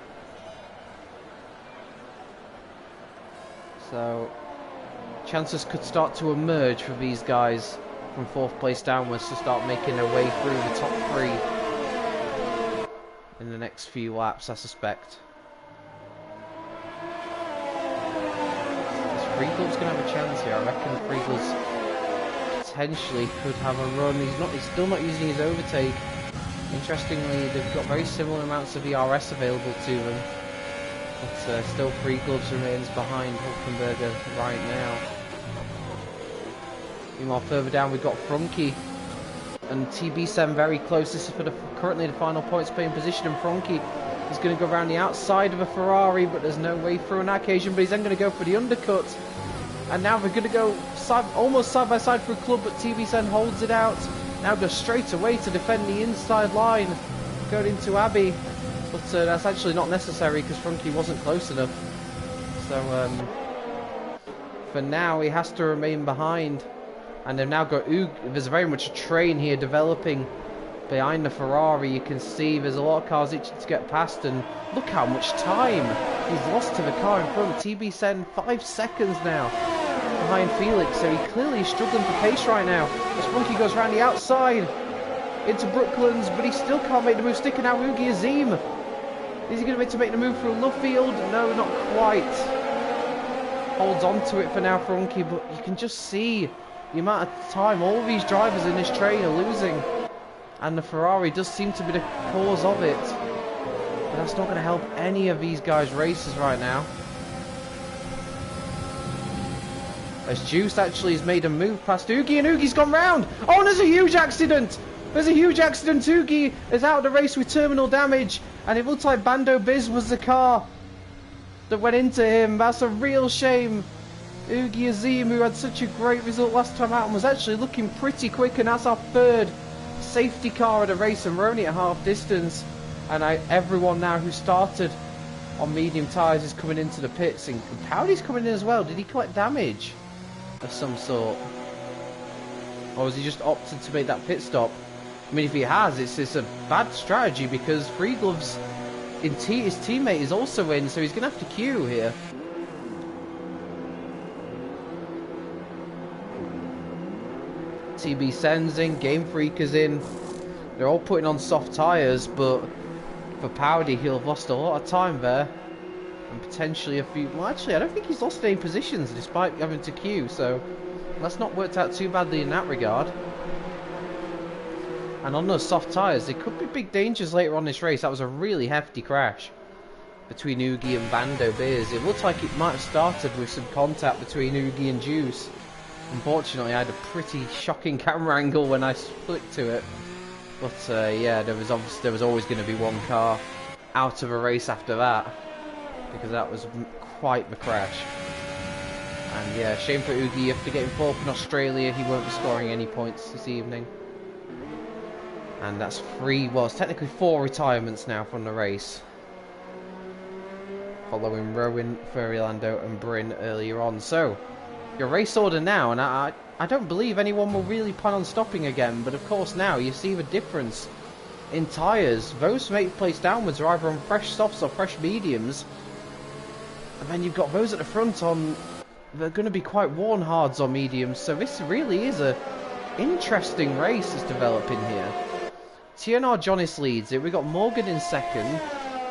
So, chances could start to emerge for these guys from 4th place downwards to start making their way through the top 3 in the next few laps, I suspect. Friegel's going to have a chance here. I reckon Friegel's potentially could have a run. He's still not using his overtake. Interestingly, they've got very similar amounts of ERS available to them, but still Friegel's remains behind Hulkenberger right now. Meanwhile, further down we've got Frunke and TB7 very close. This is for currently the final points playing position, and Frunke is going to go around the outside of a Ferrari, but there's no way through on that occasion. But he's then going to go for the undercut, and now they're going to go almost side by side for a club, but TB7 holds it out. Now goes straight away to defend the inside line, going into Abbey, but that's actually not necessary because Frunke wasn't close enough. So for now, he has to remain behind. And they've now got there's very much a train here developing behind the Ferrari. You can see there's a lot of cars itching to get past, and look how much time he's lost to the car in front. TB7 5 seconds now behind Felix, so he clearly is struggling for pace right now. As Frunke goes around the outside into Brooklands, but he still can't make the move. Sticking out Ugi Azim. Is he going to make the move through Lovefield? No, not quite. Holds on to it for now, Frunke, but you can just see the amount of time all these drivers in this train are losing, and the Ferrari does seem to be the cause of it, but that's not going to help any of these guys' races right now. As Juice actually has made a move past Ugi, and Ugi's gone round. Oh, and there's a huge accident. There's a huge accident. Ugi is out of the race with terminal damage, and it looks like Bando Biz was the car that went into him. That's a real shame. Ugi Azim, who had such a great result last time out and was actually looking pretty quick, and that's our third safety car of the race, and we're only at half distance. And everyone now who started on medium tyres is coming into the pits, and Powdy's coming in as well. Did he collect damage of some sort? Or has he just opted to make that pit stop? I mean, if he has, it's a bad strategy, because Free Gloves, his teammate is also in, so he's going to have to queue here. TB Sen's in, Game Freak is in. They're all putting on soft tyres, but for Powdy, he'll have lost a lot of time there. And potentially a few... Well, actually, I don't think he's lost any positions despite having to queue, so that's not worked out too badly in that regard. And on those soft tyres, there could be big dangers later on this race. That was a really hefty crash between Ugi and Bando Biz. It looked like it might have started with some contact between Ugi and Juice. Unfortunately, I had a pretty shocking camera angle when I flicked to it. But yeah, there was always going to be one car out of a race after that, because that was quite the crash. And yeah, shame for Ugi. After getting fourth in Australia, he won't be scoring any points this evening. And that's it's technically 4 retirements now from the race, following Rowan, Furrielando and Bryn earlier on. So, your race order now, and I don't believe anyone will really plan on stopping again, but of course now you see the difference in tyres. Those from 8th place downwards are either on fresh softs or fresh mediums, and then you've got those at the front on, they're going to be quite worn hards or mediums, so this really is a interesting race that's developing here. TNR Jonas leads it. We've got Morgan in second,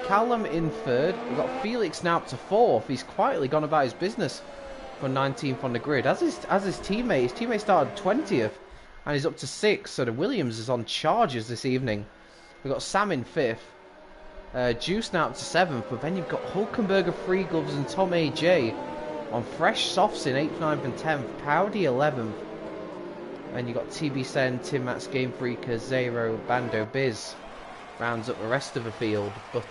Callum in third. We've got Felix now up to fourth. He's quietly gone about his business for 19th on the grid. As his teammate. His teammate started 20th and he's up to 6th. So the Williams is on charges this evening. We've got Sam in 5th. Juice now up to 7th. But then you've got Hulkenberger, Free Gloves and Tom AJ on fresh softs in 8th, 9th and 10th. Powdy 11th. And you've got TB Sen, Tim Max, Game Freaker, Zero, Bando, Biz. Rounds up the rest of the field. But,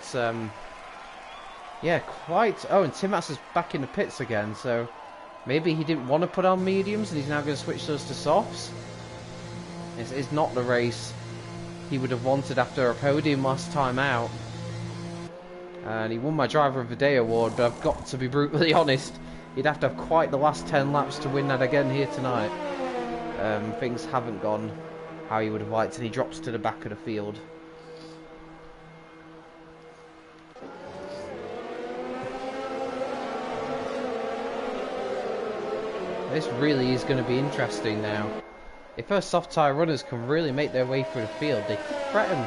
yeah, quite... Oh, and Tim Max is back in the pits again, so... Maybe he didn't want to put on mediums and he's now going to switch those to softs. It's not the race he would have wanted after a podium last time out. And he won my Driver of the Day award, but I've got to be brutally honest. He'd have to have quite the last 10 laps to win that again here tonight. Things haven't gone how he would have liked and he drops to the back of the field. This really is going to be interesting now. If our soft tyre runners can really make their way through the field, they could threaten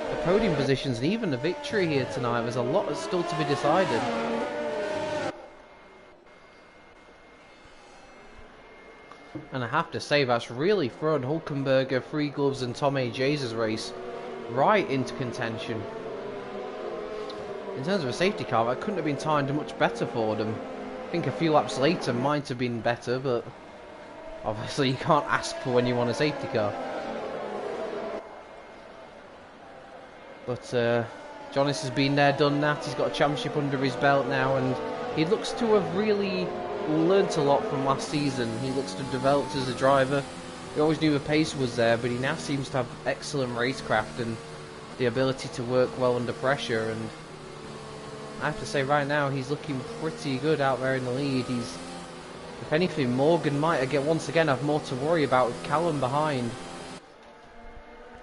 the podium positions and even the victory here tonight. There's a lot that's still to be decided. And I have to say, that's really thrown Hulkenberger, Free Gloves and Tom AJ's race right into contention. In terms of a safety car, that couldn't have been timed much better for them. I think a few laps later might have been better, but obviously you can't ask for when you want a safety car. But Jonas has been there, done that. He's got a championship under his belt now, and he looks to have really learnt a lot from last season. He looks to have developed as a driver. He always knew the pace was there, but he now seems to have excellent racecraft and the ability to work well under pressure. And I have to say, right now he's looking pretty good out there in the lead. He's, if anything, Morgan might once again have more to worry about with Callum behind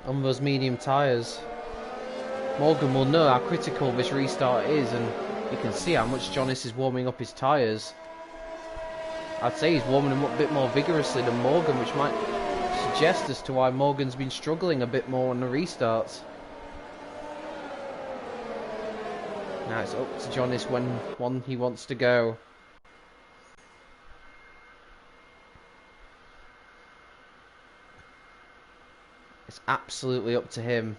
on those medium tyres. Morgan will know how critical this restart is, and you can see how much Jonas is warming up his tyres. I'd say he's warming them up a bit more vigorously than Morgan, which might suggest as to why Morgan's been struggling a bit more on the restarts. Now it's up to Jonas when he wants to go. It's absolutely up to him.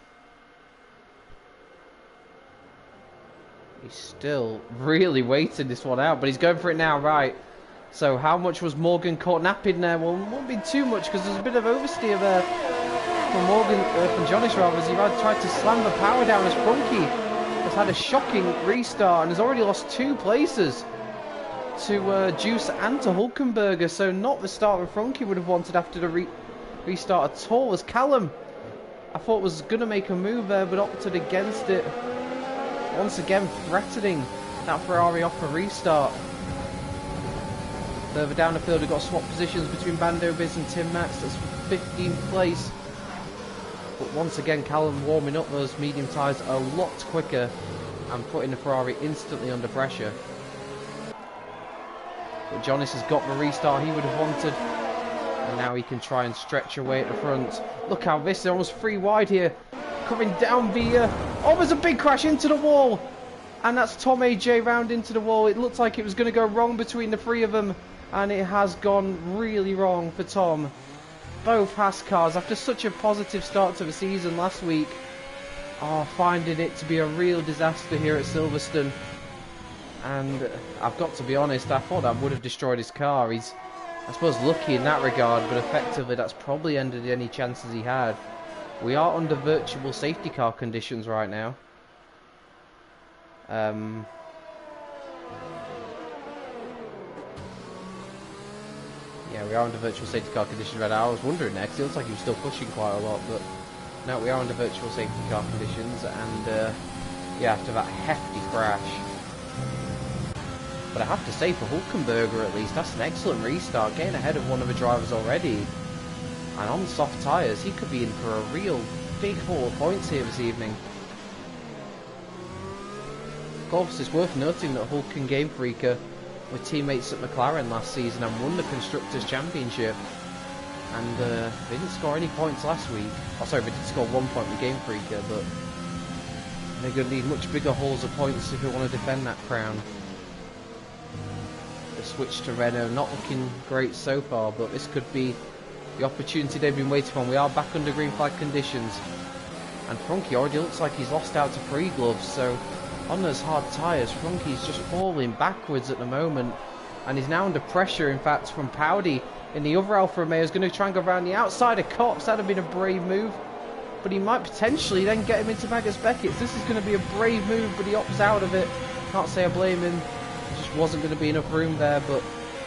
He's still really waiting this one out, but he's going for it now, right. So how much was Morgan caught napping there? Well, it won't be too much because there's a bit of oversteer there from Jonas rather, as he tried to slam the power down as Frankie has had a shocking restart and has already lost 2 places to Juice and to Hulkenberger. So not the start that Frankie would have wanted after the restart at all. As Callum, I thought, was going to make a move there, but opted against it. Once again threatening that Ferrari off a restart. Further down the field, we've got swap positions between Bando Biz and Tim Max. That's 15th place. But once again, Callum warming up those medium tyres a lot quicker and putting the Ferrari instantly under pressure. But Jonas has got the restart he would have wanted. And now he can try and stretch away at the front. Look how this is almost 3 wide here. Coming down the... Oh, there's a big crash into the wall. And that's Tom AJ round into the wall. It looked like it was going to go wrong between the 3 of them. And it has gone really wrong for Tom. Both Haas cars, after such a positive start to the season last week, are finding it to be a real disaster here at Silverstone. And I've got to be honest, I thought that would have destroyed his car. He's, I suppose, lucky in that regard, but effectively that's probably ended any chances he had. We are under virtual safety car conditions right now. Yeah, we are under virtual safety car conditions right now. I was wondering next. It looks like he was still pushing quite a lot, but no, we are under virtual safety car conditions, and yeah, after that hefty crash. But I have to say, for Hulkenberger at least, that's an excellent restart, getting ahead of one of the drivers already. And on soft tyres, he could be in for a real big haul of points here this evening. Of course, it's worth noting that Hulk and Game Freaker were teammates at McLaren last season and won the Constructors' Championship. And they didn't score any points last week. Oh, sorry, they did score 1 point with Game Freaker, but they're going to need much bigger hauls of points if they want to defend that crown. The switch to Renault, not looking great so far, but this could be the opportunity they've been waiting on. We are back under green flag conditions. And Frankie already looks like he's lost out to free gloves, so on those hard tyres, Frankie's just falling backwards at the moment. And he's now under pressure, in fact, from Powdy. In the other Alfa Romeo is going to try and go around the outside of Cops. That would have been a brave move. But he might potentially then get him into Magus Beckett's. This is going to be a brave move, but he opts out of it. Can't say I blame him. There just wasn't going to be enough room there, but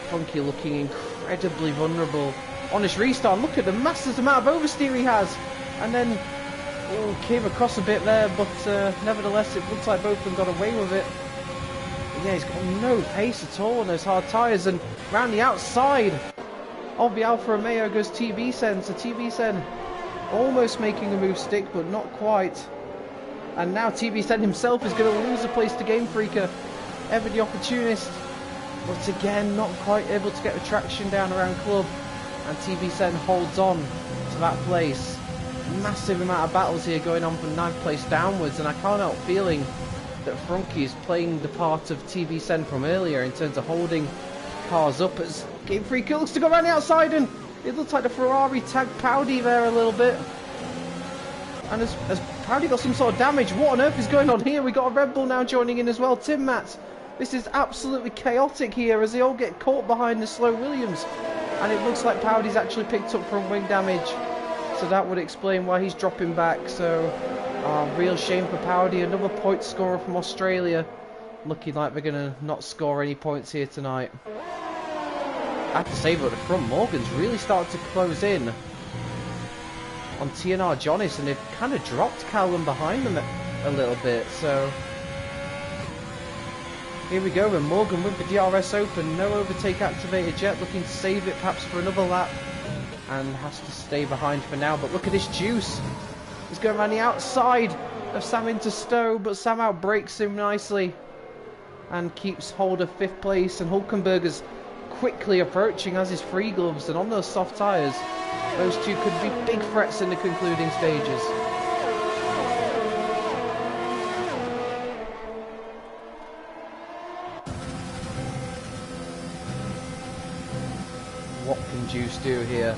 Frankie looking incredibly vulnerable. On his restart, look at the massive amount of oversteer he has. And then came across a bit there, but nevertheless it looks like both of them got away with it. But yeah, he's got no pace at all on those hard tyres, and round the outside of the Alfa Romeo goes TV Sen. So TV Sen almost making a move stick, but not quite. And now TV Sen himself is going to lose the place to Game Freaker. Ever the opportunist, but again not quite able to get the traction down around Club. And TV Sen holds on to that place. Massive amount of battles here going on from 9th place downwards, and I can't help feeling that Frankie is playing the part of TV Sen from earlier in terms of holding cars up as Game Freaker looks to go around the outside, and it looks like the Ferrari tagged Powdy there a little bit. And as Powdy got some sort of damage, what on earth is going on here? We got a Red Bull now joining in as well, Tim Mats. This is absolutely chaotic here as they all get caught behind the slow Williams. And it looks like Powdy's actually picked up front wing damage. So that would explain why he's dropping back. So, real shame for Powdy. Another point scorer from Australia. Looking like they're going to not score any points here tonight. I have to say, but the front, Morgan's really started to close in on TNR Jonas, and they've kind of dropped Callum behind them a little bit. So, here we go, and Morgan with the DRS open. No overtake activated yet. Looking to save it perhaps for another lap. And has to stay behind for now, but look at this juice. He's going around the outside of Sam into Stowe, but Sam outbreaks him nicely and keeps hold of 5th place. And Hulkenberger's quickly approaching, as his free gloves, and on those soft tyres, those two could be big threats in the concluding stages. What can Juice do here?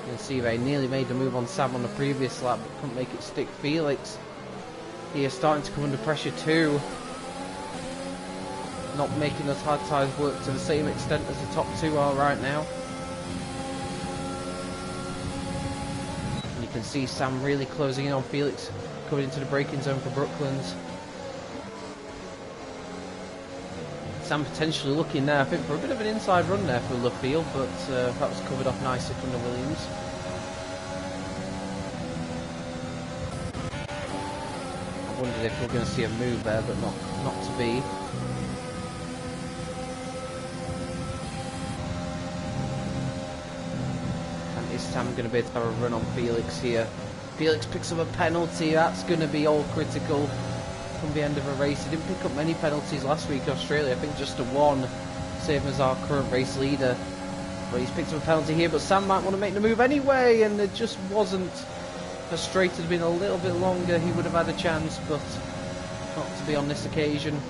You can see they nearly made the move on Sam on the previous lap, but couldn't make it stick. Felix here starting to come under pressure too. Not making those hard tyres work to the same extent as the top two are right now. And you can see Sam really closing in on Felix, coming into the braking zone for Brooklands. Sam potentially looking there, I think, for a bit of an inside run there for Luffield, but that was covered off nicely from the Williams. I wondered if we were going to see a move there, but not to be. And is Sam going to be able to have a run on Felix here? Felix picks up a penalty, that's going to be all critical from the end of a race. He didn't pick up many penalties last week in Australia, I think just a one, same as our current race leader. But he's picked up a penalty here, but Sam might want to make the move anyway, and it just wasn't. If the straight had been a little bit longer, he would have had a chance, but not to be on this occasion.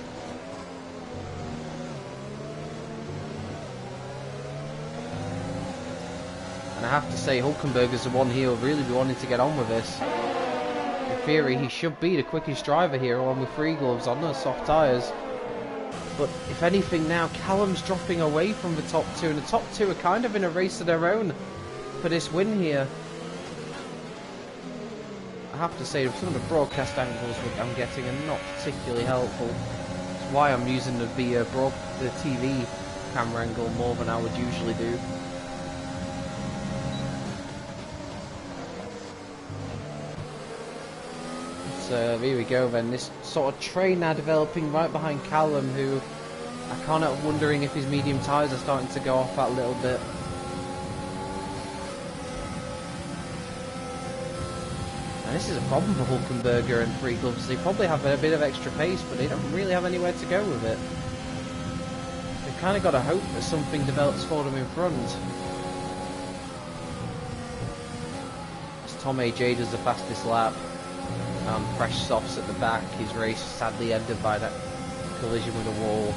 And I have to say, Hulkenberger's the one here who'll really be wanting to get on with this. In theory, he should be the quickest driver here, along with free gloves on those soft tyres. But if anything now, Callum's dropping away from the top two, and the top two are kind of in a race of their own for this win here. I have to say, some of the broadcast angles I'm getting are not particularly helpful. That's why I'm using the TV camera angle more than I would usually do. So here we go then, this sort of train now developing right behind Callum, who I can't help wondering if his medium tyres are starting to go off that little bit. And this is a problem for Hulkenberger and free gloves. They probably have a bit of extra pace, but they don't really have anywhere to go with it. They've kind of got to hope that something develops for them in front. Tom AJ does the fastest lap. Fresh softs at the back. His race sadly ended by that collision with a wall.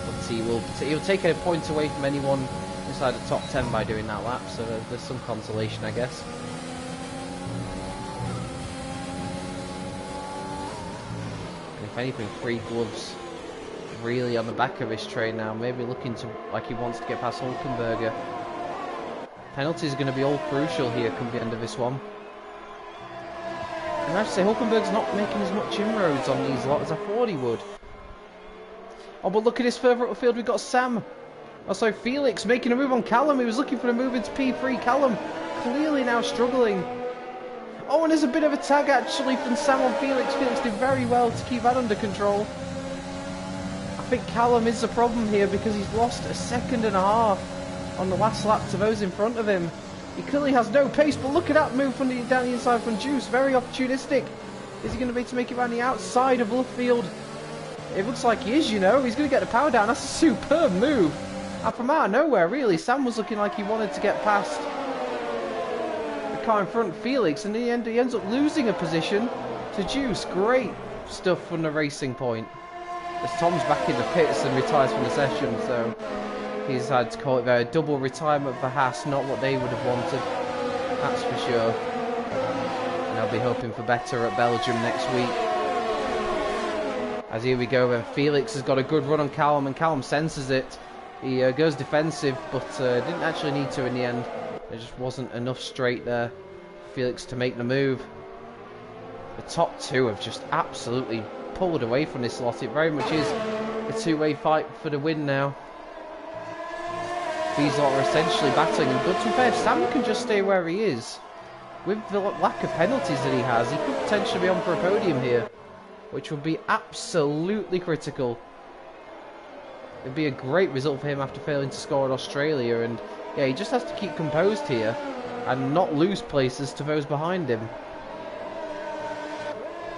But he'll take a point away from anyone inside the top 10 by doing that lap, so there's some consolation, I guess. And if anything, Free Gloves really on the back of his train now, maybe looking to like he wants to get past Hulkenberger. Penalties are going to be all crucial here come the end of this one. And I have to say, Hulkenberg's not making as much inroads on these lot as I thought he would. Oh, but look at this further up the field, we've got Sam. Oh, sorry, Felix making a move on Callum. He was looking for a move into P3. Callum clearly now struggling. Oh, and there's a bit of a tag actually from Sam on Felix. Felix did very well to keep that under control. I think Callum is the problem here because he's lost a second and a half on the last lap to those in front of him. He clearly has no pace, but look at that move from down the inside from Juice. Very opportunistic. Is he going to be able to make it around the outside of Luffield? It looks like he is, you know. He's going to get the power down. That's a superb move. And from out of nowhere, really, Sam was looking like he wanted to get past the car in front, Felix, and in the end he ends up losing a position to Juice. Great stuff from the Racing Point. As Tom's back in the pits and retires from the session, so he's had to call it there. A double retirement for Haas, not what they would have wanted, that's for sure. And they'll be hoping for better at Belgium next week. As here we go, then Felix has got a good run on Callum, and Callum senses it. He goes defensive, but didn't actually need to in the end. There just wasn't enough straight there for Felix to make the move. The top two have just absolutely pulled away from this lot. It very much is a two-way fight for the win now. These lot are essentially battling, but to be fair, if Sam can just stay where he is, with the lack of penalties that he has, he could potentially be on for a podium here, which would be absolutely critical. It'd be a great result for him after failing to score in Australia, and yeah, he just has to keep composed here and not lose places to those behind him.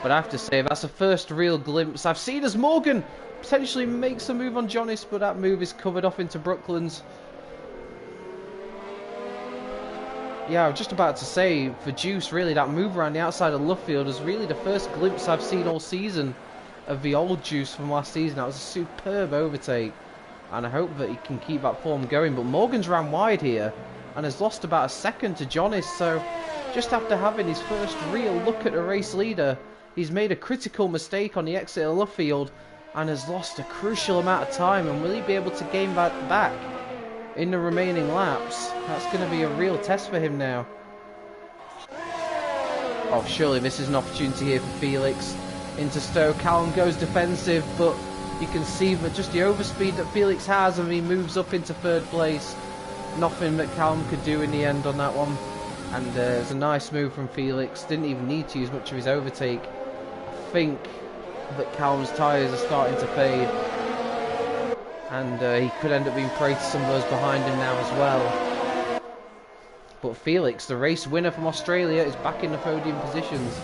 But I have to say, that's the first real glimpse I've seen as Morgan potentially makes a move on Jonas, but that move is covered off into Brooklands. Yeah, I was just about to say, for Juice, really, that move around the outside of Luffield is really the first glimpse I've seen all season of the old Juice from last season. That was a superb overtake, and I hope that he can keep that form going. But Morgan's ran wide here and has lost about a second to Jonas, so just after having his first real look at a race leader, he's made a critical mistake on the exit of Luffield and has lost a crucial amount of time. And will he be able to gain that back in the remaining laps? That's going to be a real test for him now. Oh, surely this is an opportunity here for Felix. Into Stowe, Callum goes defensive, but you can see that just the overspeed that Felix has, and he moves up into third place. Nothing that Callum could do in the end on that one. And it was a nice move from Felix. Didn't even need to use much of his overtake. I think that Callum's tyres are starting to fade, and he could end up being prey to some of those behind him now as well. But Felix, the race winner from Australia, is back in the podium positions.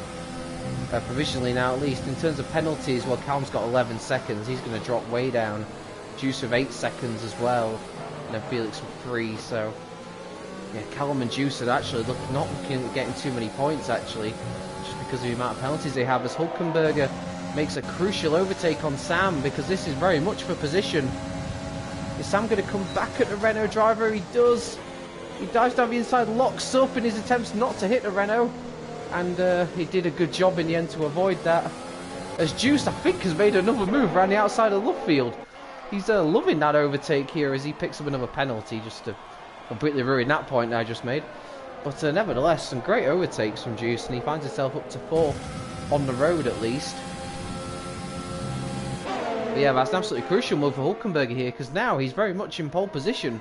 Provisionally now, at least. In terms of penalties, well, Callum's got 11 seconds. He's going to drop way down. Juice with 8 seconds as well. And then Felix with 3, so yeah, Callum and Juice are actually not looking at getting too many points, actually, just because of the amount of penalties they have, as Hulkenberger makes a crucial overtake on Sam, because this is very much for position. Is Sam going to come back at the Renault driver? He does. He dives down the inside, locks up in his attempts not to hit the Renault, and he did a good job in the end to avoid that. As Juice, I think, has made another move around the outside of Luffield. He's loving that overtake here as he picks up another penalty just to completely ruin that point I just made. But nevertheless, some great overtakes from Juice, and he finds himself up to 4th on the road at least. But yeah, that's an absolutely crucial move for Hulkenberger here, because now he's very much in pole position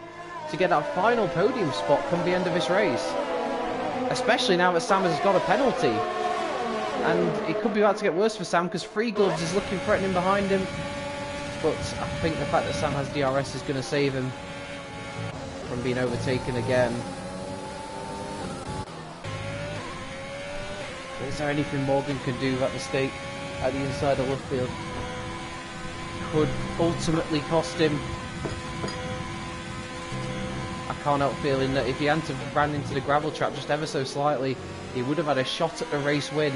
to get that final podium spot come the end of this race. Especially now that Sam has got a penalty. And it could be about to get worse for Sam, because Free Gloves is looking threatening behind him. But I think the fact that Sam has DRS is going to save him from being overtaken again. Is there anything Morgan can do at the stake at the inside of Luffield? Could ultimately cost him. I can't help feeling that if he hadn't ran into the gravel trap just ever so slightly, he would have had a shot at the race win.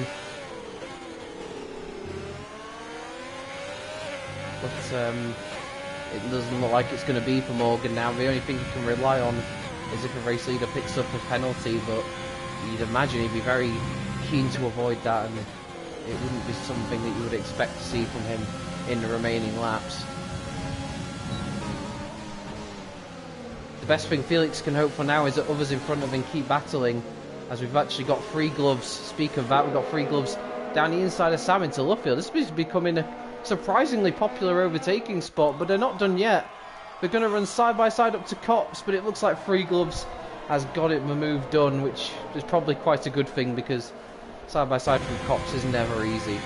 But it doesn't look like it's going to be for Morgan now. The only thing he can rely on is if a race leader picks up a penalty, but you'd imagine he'd be very keen to avoid that, and it wouldn't be something that you would expect to see from him in the remaining laps. The best thing Felix can hope for now is that others in front of him keep battling, as we've actually got free gloves. Speak of that, we've got free gloves down the inside of Sam into Luffield. This is becoming a surprisingly popular overtaking spot, but they're not done yet. They're going to run side by side up to Cops, but it looks like free gloves has got it the move done, which is probably quite a good thing, because side by side from Cops is never easy.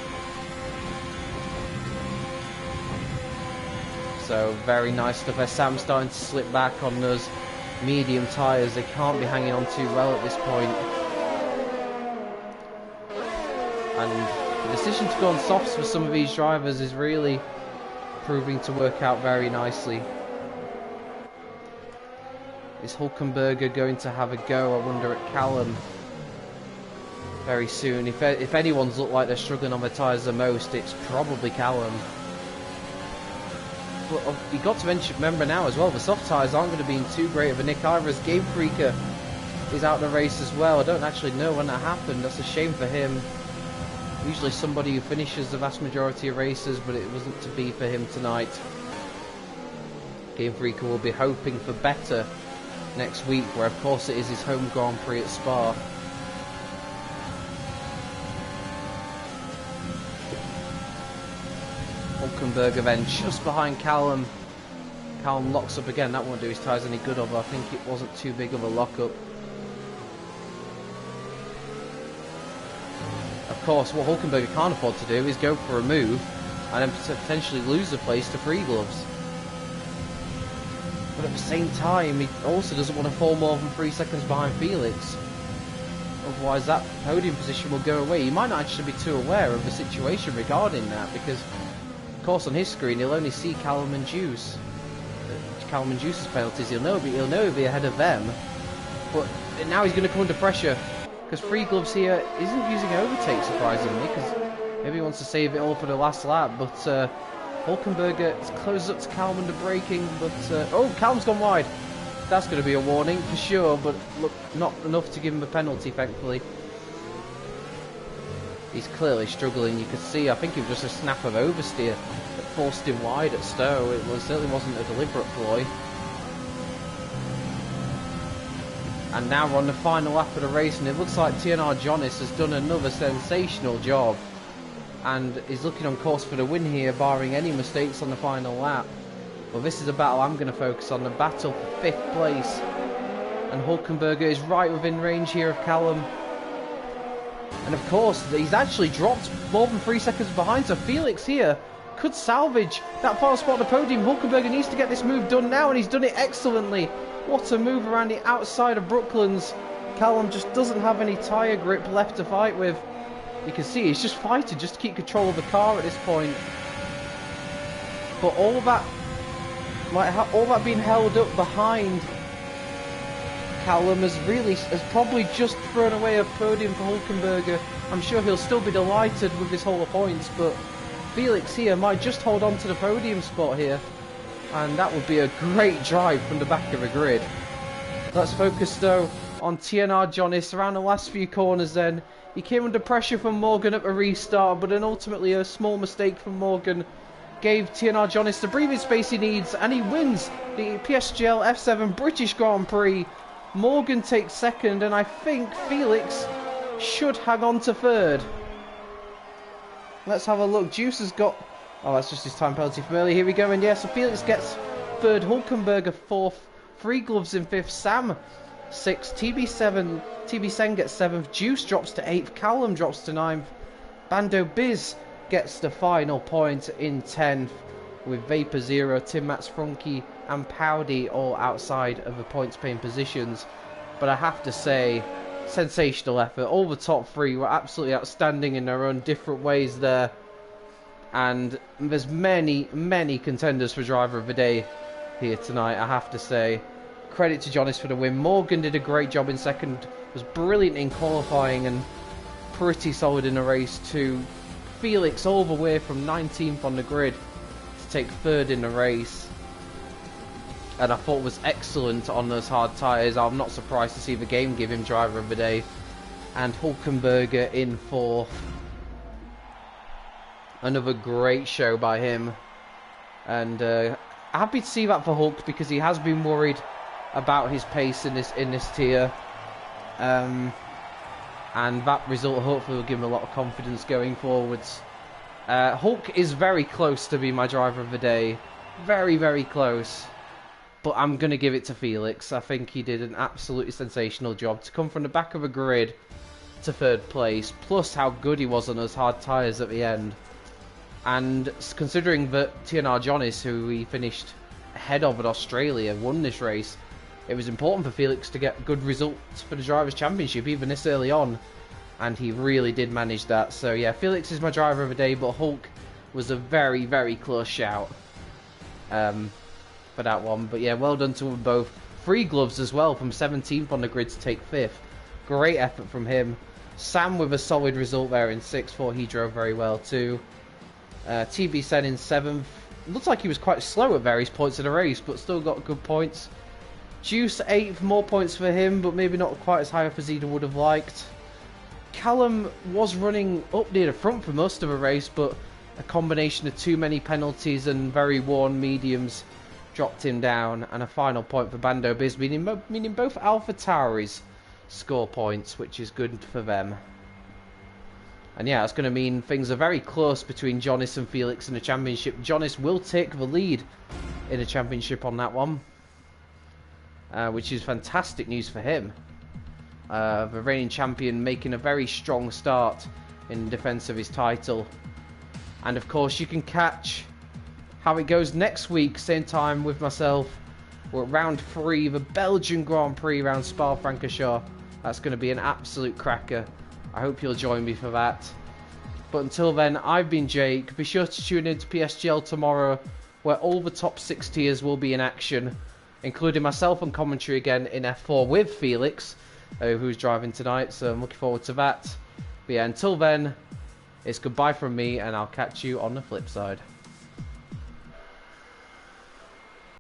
So very nice stuff there. Sam's starting to slip back on those medium tyres. They can't be hanging on too well at this point. And the decision to go on softs for some of these drivers is really proving to work out very nicely. Is Hulkenberger going to have a go, I wonder, at Callum very soon? If anyone's looked like they're struggling on the tyres the most, it's probably Callum. But you've got to remember now as well, the soft tyres aren't going to be in too great of a nick either, as Game Freaker is out the race as well. I don't actually know when that happened. That's a shame for him. Usually somebody who finishes the vast majority of races, but it wasn't to be for him tonight. Game Freaker will be hoping for better next week, where of course it is his home Grand Prix at Spa. Hulkenberger then just behind Callum. Callum locks up again. That won't do his tyres any good, although I think it wasn't too big of a lock-up. Of course, what Hulkenberger can't afford to do is go for a move and then potentially lose the place to free gloves. But at the same time, he also doesn't want to fall more than 3 seconds behind Felix. Otherwise that podium position will go away. He might not actually be too aware of the situation regarding that, because of course on his screen he'll only see Callum and Juice. Callum and Juice's penalties, he'll know he'll be ahead of them. But now he's going to come under pressure, because free gloves here isn't using overtake, surprisingly, because maybe he wants to save it all for the last lap. But Hulkenberger closes up to Callum under braking, but oh, Callum's gone wide. That's going to be a warning for sure, but look, not enough to give him a penalty, thankfully. He's clearly struggling. You could see, I think it was just a snap of oversteer that forced him wide at Stowe. It certainly wasn't a deliberate ploy. And now we're on the final lap of the race, and it looks like TNR Jonas has done another sensational job and is looking on course for the win here, barring any mistakes on the final lap. Well, this is a battle I'm going to focus on, the battle for 5th place. And Hulkenberger is right within range here of Callum. And of course, he's actually dropped more than 3 seconds behind, so Felix here could salvage that final spot on the podium. Hulkenberger needs to get this move done now, and he's done it excellently. What a move around the outside of Brooklands. Callum just doesn't have any tyre grip left to fight with. You can see he's just fighting just to keep control of the car at this point. But all that being held up behind Callum has probably just thrown away a podium for Hulkenberger. I'm sure he'll still be delighted with this haul of points, but Felix here might just hold on to the podium spot here, and that would be a great drive from the back of the grid. Let's focus though on TNR Jonas around the last few corners then. He came under pressure from Morgan at the restart, but then ultimately a small mistake from Morgan gave TNR Jonas the breathing space he needs, and he wins the PSGL F7 British Grand Prix. Morgan takes second, and I think Felix should hang on to third. Let's have a look. Juice has got... oh, that's just his time penalty from earlier. Here we go, and yes, so Felix gets third, Hulkenberger fourth, Free Gloves in fifth, Sam sixth, TB Sen gets seventh, Juice drops to eighth, Callum drops to ninth, Bando Biz gets the final point in 10th, with Vapor Zero, Tim Mats Frunke and Powdy all outside of the points paying positions. But I have to say, sensational effort. All the top three were absolutely outstanding in their own different ways there. And there's many contenders for driver of the day here tonight, I have to say. credit to Jonis for the win. Morgan did a great job in second, was brilliant in qualifying and pretty solid in the race too. Felix all the way from 19th on the grid to take third in the race, and I thought was excellent on those hard tyres. I'm not surprised to see the game give him driver of the day. And Hulkenberger in fourth. Another great show by him, and happy to see that for Hulk, because he has been worried about his pace in this tier, and that result hopefully will give him a lot of confidence going forwards. Hulk is very close to being my driver of the day, very, very close, but I'm going to give it to Felix. I think he did an absolutely sensational job to come from the back of a grid to third place, plus how good he was on those hard tyres at the end. And considering that TNR Jonis, who he finished ahead of at Australia, won this race, it was important for Felix to get good results for the Drivers' Championship, even this early on, and he really did manage that. So yeah, Felix is my driver of the day, but Hulk was a very, very close shout for that one. But yeah, well done to them both. Free gloves as well, from 17th on the grid to take 5th. Great effort from him. Sam with a solid result there in 6th, thought he drove very well too. TB Sen in 7th. Looks like he was quite slow at various points of the race, but still got good points. Juice 8th, more points for him, but maybe not quite as high up as he would have liked. Callum was running up near the front for most of the race, but a combination of too many penalties and very worn mediums dropped him down. And a final point for Bando Biz, meaning both AlphaTauris score points, which is good for them. And yeah, it's going to mean things are very close between Jonis and Felix in the championship. Jonis will take the lead in the championship on that one, which is fantastic news for him. The reigning champion making a very strong start in defence of his title. And of course, you can catch how it goes next week, same time with myself. We're at round 3, the Belgian Grand Prix around Spa-Francorchamps. That's going to be an absolute cracker. I hope you'll join me for that. But until then, I've been Jake. Be sure to tune in to PSGL tomorrow, where all the top 6 tiers will be in action, including myself on commentary again in F4 with Felix, who's driving tonight, so I'm looking forward to that. But yeah, until then, it's goodbye from me, and I'll catch you on the flip side.